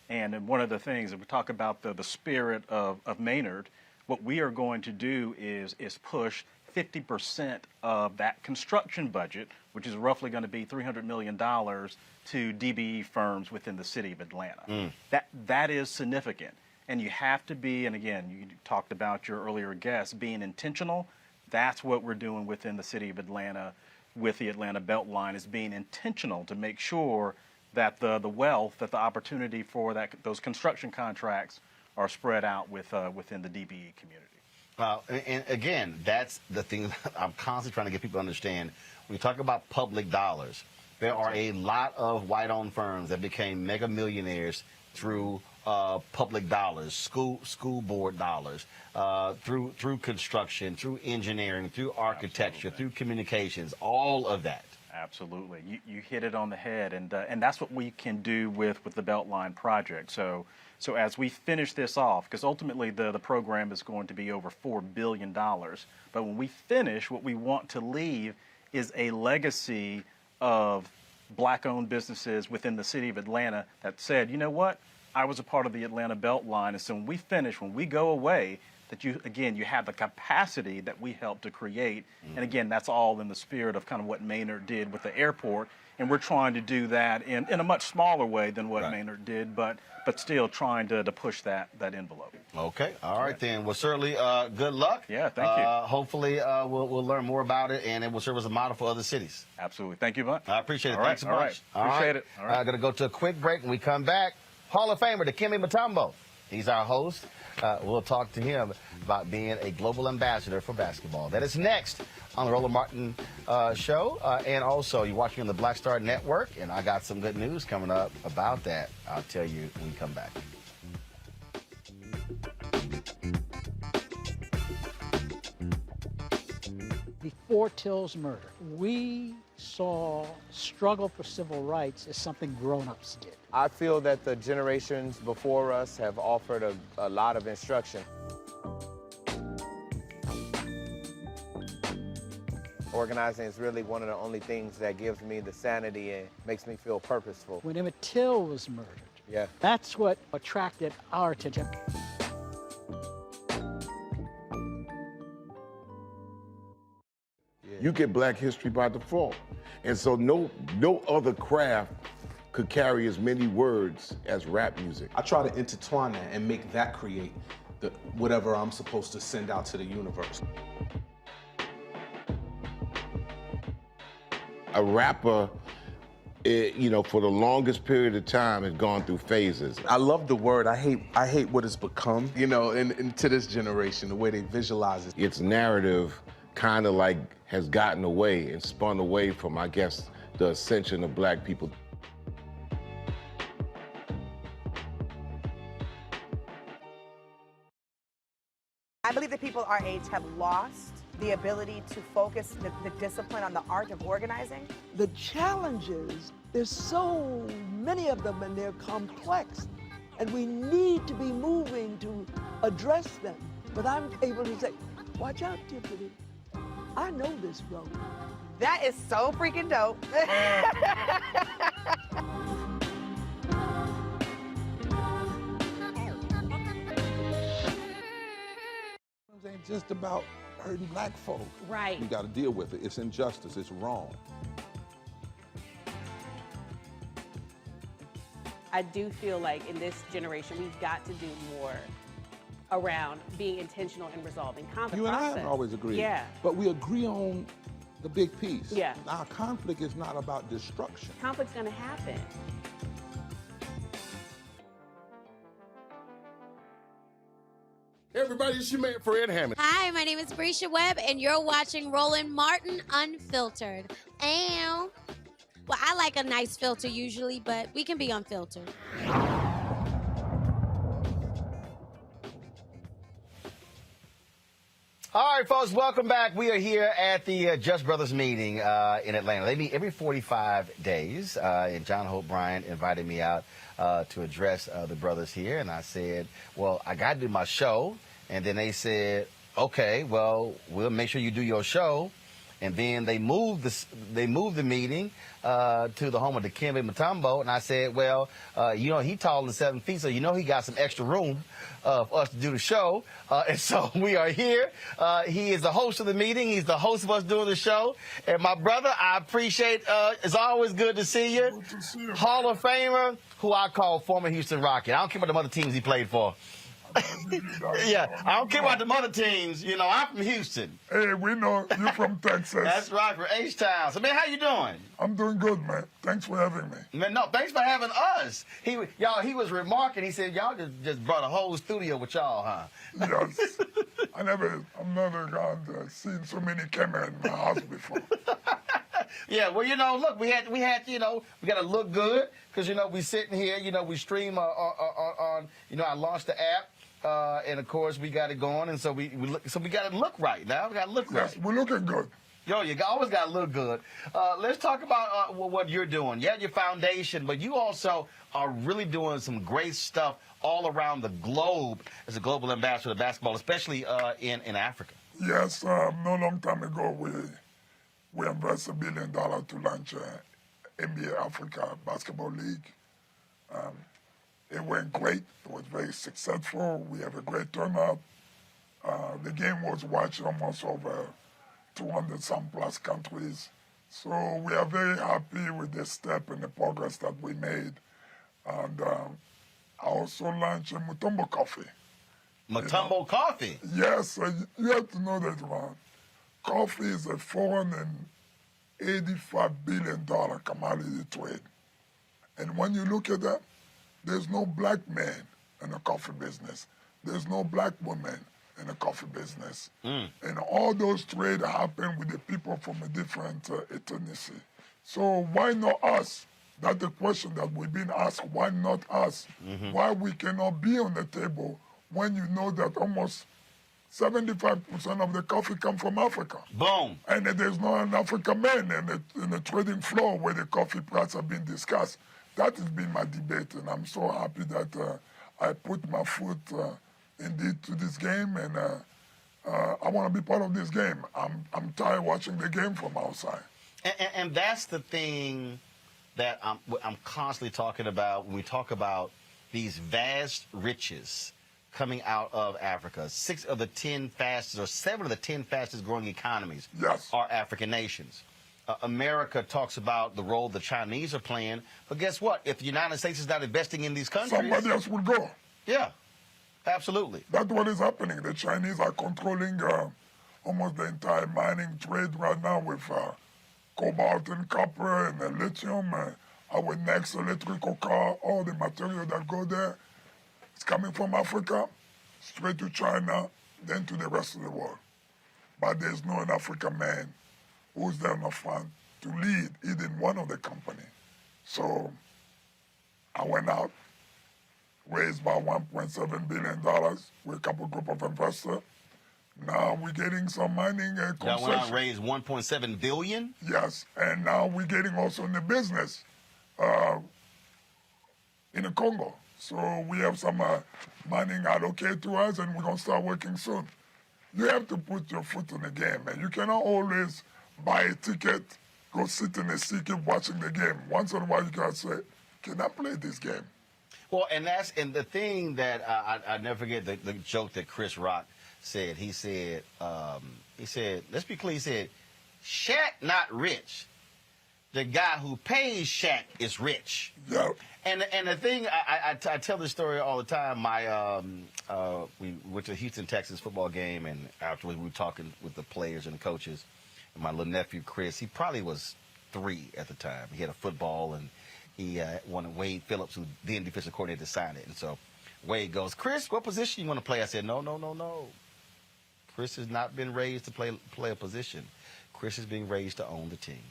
And one of the things that we talk about the spirit of Maynard, what we are going to do is push 50% of that construction budget, which is roughly going to be $300 million, to DBE firms within the city of Atlanta. That is significant. And you have to be, and again, you talked about your earlier guest, being intentional. That's what we're doing within the city of Atlanta with the Atlanta BeltLine, is being intentional to make sure that the wealth, that the opportunity for those construction contracts are spread out within the DBE community. And again, that's the thing I'm constantly trying to get people to understand. When you talk about public dollars, there are a lot of white-owned firms that became mega millionaires through public dollars, school board dollars, through construction, through engineering, through architecture, through communications, all of that. Absolutely. You hit it on the head, and that's what we can do with the BeltLine project. So as we finish this off, because ultimately the program is going to be over $4 billion, but when we finish, what we want to leave is a legacy of black-owned businesses within the city of Atlanta that said, you know what, I was a part of the Atlanta BeltLine, and so when we finish, when we go away, that you have the capacity that we helped to create. And again, that's all in the spirit of kind of what Maynard did with the airport. And we're trying to do that in a much smaller way than what Maynard did, but still trying to push that envelope. Okay. All right, then. Well, certainly, good luck. Yeah, thank you. Hopefully, we'll learn more about it, and it will serve as a model for other cities. Absolutely. Thank you much. I appreciate it. All Thanks so right, much. all right. Appreciate it. All right. I'm going to go to a quick break. When we come back, Hall of Famer Dikembe Mutombo. He's our host. We'll talk to him about being a global ambassador for basketball. That is next on the Roland Martin Show. And also, you're watching on the Black Star Network, and I got some good news coming up about that. I'll tell you when we come back. Before Till's murder, we saw struggle for civil rights as something grown-ups did. I feel that the generations before us have offered a lot of instruction. Organizing is really one of the only things that gives me the sanity and makes me feel purposeful. When Emmett Till was murdered, that's what attracted our attention. You get Black history by default. And so no other craft could carry as many words as rap music. I try to intertwine that and make that create whatever I'm supposed to send out to the universe. A rapper, for the longest period of time has gone through phases. I love the word. I hate what it's become, and to this generation, the way they visualize it. Its narrative kind of like has gotten away and spun away from, I guess, the ascension of Black people. I believe that people our age have lost the ability to focus the discipline on the art of organizing. The challenges, there's so many of them and they're complex. And we need to be moving to address them. But I'm able to say, watch out, Tiffany. I know this road. That is so freaking dope. It ain't just about hurting Black folk. Right. We got to deal with it. It's injustice. It's wrong. I do feel like in this generation, we've got to do more around being intentional in resolving conflict. You and I haven't always agreed. Yeah. But we agree on the big piece. Yeah. Now, conflict is not about destruction. Conflict's going to happen. Hey everybody, it's your man Fred Hammond. Hi, my name is Brisha Webb, and you're watching Roland Martin Unfiltered. Ow. Well, I like a nice filter usually, but we can be unfiltered. All right, folks, welcome back. We are here at the Just Brothers meeting in Atlanta. They meet every 45 days, and John Hope Bryant invited me out to address the brothers here, and I said, well, I got to do my show, and then they said, okay, well, we'll make sure you do your show. And then they moved the meeting to the home of Dikembe Mutombo, and I said, well, you know, he taller than 7 feet, so you know he got some extra room for us to do the show. And so we are here. He is the host of the meeting. He's the host of us doing the show. And my brother, I appreciate, it's always good to see you. Good to see you. Hall of Famer, who I call former Houston Rocket. I don't care about the other teams he played for. Yeah, I don't care about the other teams. You know, I'm from Houston. Hey, we know you're from Texas. That's right, from H-Town. So, man, how you doing? I'm doing good, man. Thanks for having me. Man, no, thanks for having us. He was remarking. He said, y'all just brought a whole studio with y'all, huh? Yes. I've never seen so many cameras in my house before. Yeah, well, you know, look, we had, you know, we got to look good because, you know, we sitting here, you know, we stream on, you know, I launched the app. And of course we got it going, and so we got to look right now. We got to look right. Yes, we're looking good. Yo, you always got to look good. Let's talk about what you're doing. You have your foundation, but you also are really doing some great stuff all around the globe as a global ambassador of basketball, especially in Africa. Yes, no long time ago we invested $1 billion to launch NBA Africa Basketball League. It went great. It was very successful. We have a great turnout. The game was watched almost over 200-some plus countries. So we are very happy with the step and the progress that we made. And I also launched a Mutombo coffee. Mutombo coffee? Yes, you have to know that, Ron. Coffee is a $485 billion commodity trade. And when you look at that, there's no black man in the coffee business. There's no black woman in the coffee business. And all those trades happen with the people from a different ethnicity. So why not us? That's the question that we've been asked. Why not us? Why we cannot be on the table when you know that almost 75% of the coffee comes from Africa. Boom. And there's not an African man in the trading floor where the coffee price have been discussed. That has been my debate, and I'm so happy that I put my foot indeed to this game, and I want to be part of this game. I'm tired watching the game from outside. And that's the thing that I'm constantly talking about when we talk about these vast riches coming out of Africa. 7 of the 10 fastest growing economies are African nations. America talks about the role the Chinese are playing, but guess what? If the United States is not investing in these countries, somebody else will go. Yeah, absolutely. That's what is happening. The Chinese are controlling almost the entire mining trade right now with cobalt and copper and lithium. Our next electrical car, all the material that go there, it's coming from Africa, straight to China, then to the rest of the world. But there's no an African man who's there in the front to lead even one of the company. So I went out, raised about $1.7 billion with a couple group of investors. Now we're getting some mining concessions. Y'all went out and raised $1.7 billion? Yes, and now we're getting also in the business in the Congo. So we have some mining allocated to us, and we're going to start working soon. You have to put your foot in the game, man. You cannot always buy a ticket, go sit in a seat, keep watching the game. Once in a while, you got to say, can I play this game? Well, and the thing that I never forget, the joke that Chris Rock said. He said, let's be clear, he said, Shaq not rich. The guy who pays Shaq is rich. Yeah. And the thing, I tell this story all the time. We went to the Houston, Texas football game, and afterwards we were talking with the players and the coaches. And my little nephew, Chris, he probably was 3 at the time. He had a football, and he wanted Wade Phillips, who then defensive coordinator, to sign it. And so Wade goes, Chris, what position you want to play? I said, no. Chris has not been raised to play a position. Chris is being raised to own the team.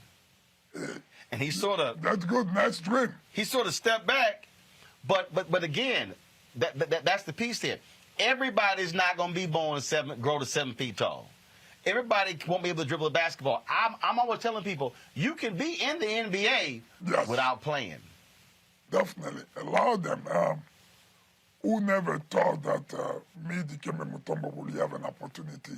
And he sort of... That's good. Nice dream. He sort of stepped back. But again, that's the piece there. Everybody's not going to be born grow to 7 feet tall. Everybody won't be able to dribble a basketball. I'm always telling people, you can be in the NBA without playing. Definitely. A lot of them who never thought that me, Dikembe Mutombo, would have an opportunity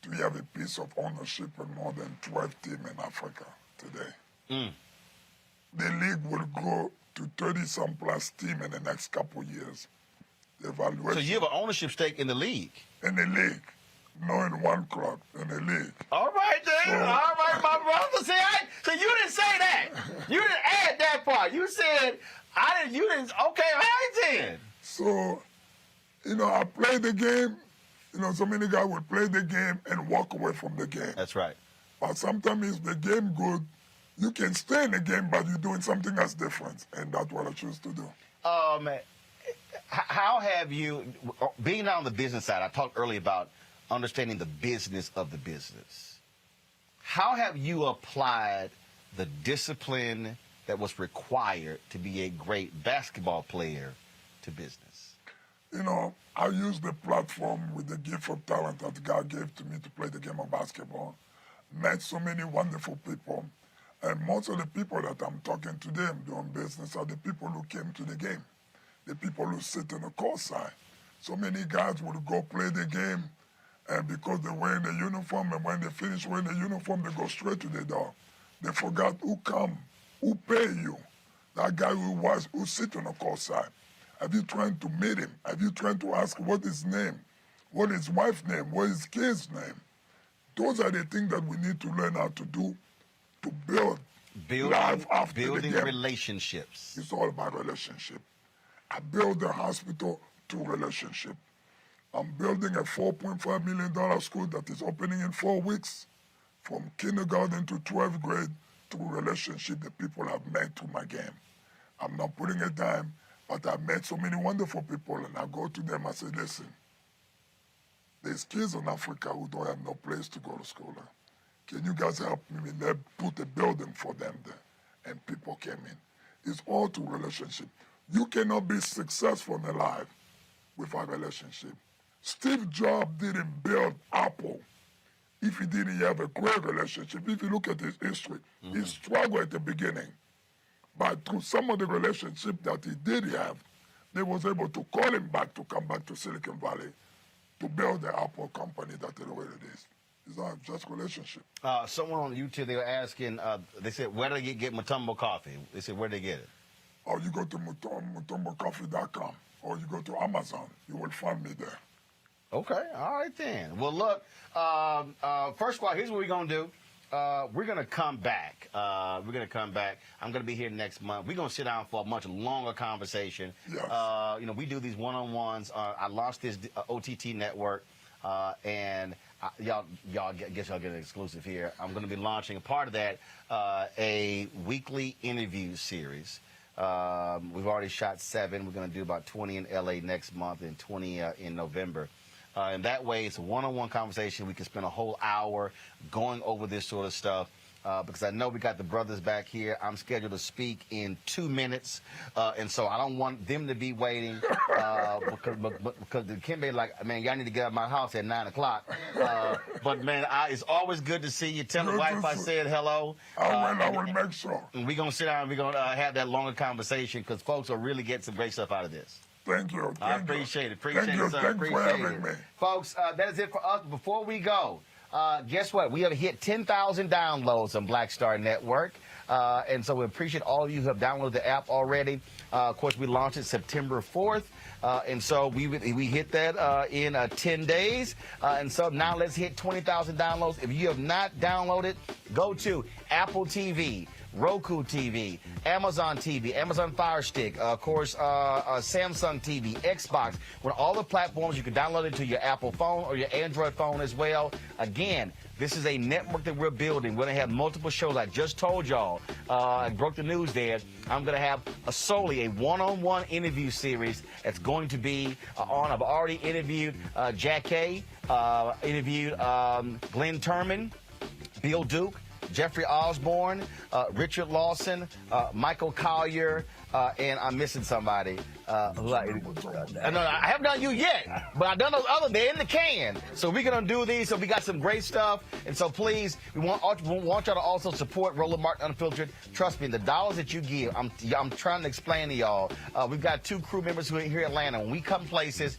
to have a piece of ownership in more than 12 teams in Africa today. The league will grow to 30-some plus team in the next couple of years. The evaluation. So you have an ownership stake in the league? In the league. No, in one club, in the league. All right, then. All right, my brother. So you didn't say that. You didn't add that part. You said, you didn't. Okay, all right, then. So, I played the game. So many guys will play the game and walk away from the game. That's right. But sometimes if the game good, you can stay in the game, but you're doing something that's different. And that's what I choose to do. How have you, being on the business side, I talked earlier about understanding the business of the business. How have you applied the discipline that was required to be a great basketball player to business? I use the platform with the gift of talent that God gave to me to play the game of basketball. Met so many wonderful people. And most of the people that I'm talking to them doing business are the people who came to the game. The people who sit on the court side. So many guys would go play the game, and because they're wearing the uniform, and when they finish wearing the uniform, they go straight to the door. They forgot who come, who pay you. That guy who sit on the court side. Have you tried to meet him? Have you tried to ask what his name? What his wife's name? What his kid's name? Those are the things that we need to learn how to do to build life after the game. Building relationships. It's all about relationship. I built the hospital to relationship. I'm building a $4.5 million school that is opening in 4 weeks, from kindergarten to 12th grade, through relationship that people have met through my game. I'm not putting a dime, but I've met so many wonderful people, and I go to them and say, listen, there's kids in Africa who don't have no place to go to school. Can you guys help me? They put a building for them there, and people came in. It's all to relationship. You cannot be successful in life without relationship. Steve Jobs didn't build Apple if he didn't have a great relationship. If you look at his history, he struggled at the beginning. But through some of the relationship that he did have, they was able to call him back to come back to Silicon Valley to build the Apple company that the way it is. It's not just relationship. Someone on YouTube, they were asking, they said, where do they get Mutombo coffee? They said, where do they get it? Or you go to mutombocoffee.com, or you go to Amazon. You will find me there. Okay, all right then. Well, look, first of all, here's what we're going to do. We're going to come back. I'm going to be here next month. We're going to sit down for a much longer conversation. Yes. We do these one-on-ones. I launched this OTT network, and y'all get an exclusive here. I'm going to be launching a part of that, a weekly interview series. We've already shot 7. We're going to do about 20 in L.A. next month and 20 in November. And that way, it's a one-on-one conversation. We can spend a whole hour going over this sort of stuff. Because I know we got the brothers back here. I'm scheduled to speak in 2 minutes. And so I don't want them to be waiting because Dikembe, like, man, y'all need to get out of my house at 9 o'clock. But, man, it's always good to see you. Tell the wife I said hello. I will make sure. And we're going to sit down and we're going to have that longer conversation because folks will really get some great stuff out of this. Thank you. I appreciate it. Appreciate it, sir. Thank you for having me. Folks, that is it for us. Before we go, guess what? We have hit 10,000 downloads on Black Star Network. And so we appreciate all of you who have downloaded the app already. Of course, we launched it September 4th. And so we hit that in 10 days. And so now let's hit 20,000 downloads. If you have not downloaded, go to Apple TV, Roku TV, Amazon TV, Amazon Fire Stick, of course, Samsung TV, Xbox. With all the platforms, you can download it to your Apple phone or your Android phone as well. Again, this is a network that we're building. We're going to have multiple shows. I just told y'all, I broke the news there. I'm going to have solely a one-on-one interview series that's going to be on. I've already interviewed Jack Kay, interviewed Glenn Turman, Bill Duke, Jeffrey Osborne, Richard Lawson, Michael Collier, and I'm missing somebody. No, I haven't done you yet, but I've done those other. They're in the can. So we're going to do these. So we got some great stuff. And so please, we want y'all to also support Roland Martin Unfiltered. Trust me, the dollars that you give, I'm trying to explain to y'all. We've got 2 crew members who are here in Atlanta. When we come places,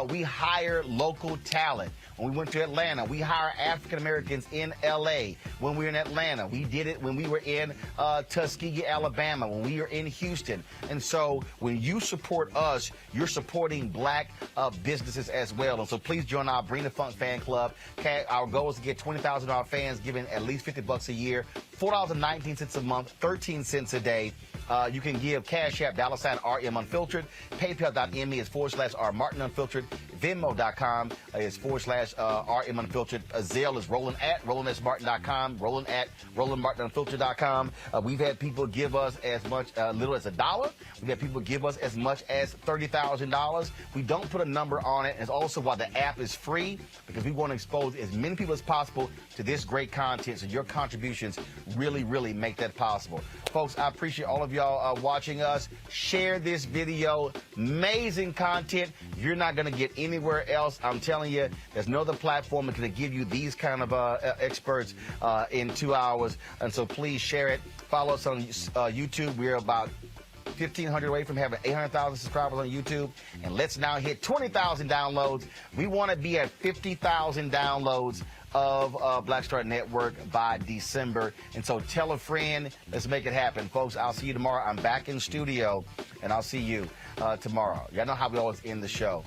we hire local talent. When we went to Atlanta, we hire African Americans in L.A. When we were in Atlanta, we did it when we were in Tuskegee, Alabama, when we were in Houston. And so when you support us, you're supporting black businesses as well. And so please join our Bring the Funk fan club. Our goal is to get 20,000 of our fans giving at least $50 a year, $4.19 a month, 13 cents a day. You can give Cash App, $RM Unfiltered. PayPal.me is /R Martin Unfiltered. Venmo.com is /RM Unfiltered. Zelle is RolandSMartin.com. RolandMartinUnfiltered.com. We've had people give us as much, little as $1. We've had people give us as much as $30,000. We don't put a number on it. And it's also why the app is free, because we want to expose as many people as possible to this great content. So your contributions really, really make that possible. Folks, I appreciate all of y'all watching us. Share this video. Amazing content. You're not going to get anywhere else. I'm telling you, there's no other platform that's going to give you these kind of experts in 2 hours. And so please share it. Follow us on YouTube. We're about 1,500 away from having 800,000 subscribers on YouTube. And let's now hit 20,000 downloads. We want to be at 50,000 downloads of Black Star Network by December. And so tell a friend. Let's make it happen. Folks, I'll see you tomorrow. I'm back in studio, and I'll see you tomorrow. Y'all know how we always end the show.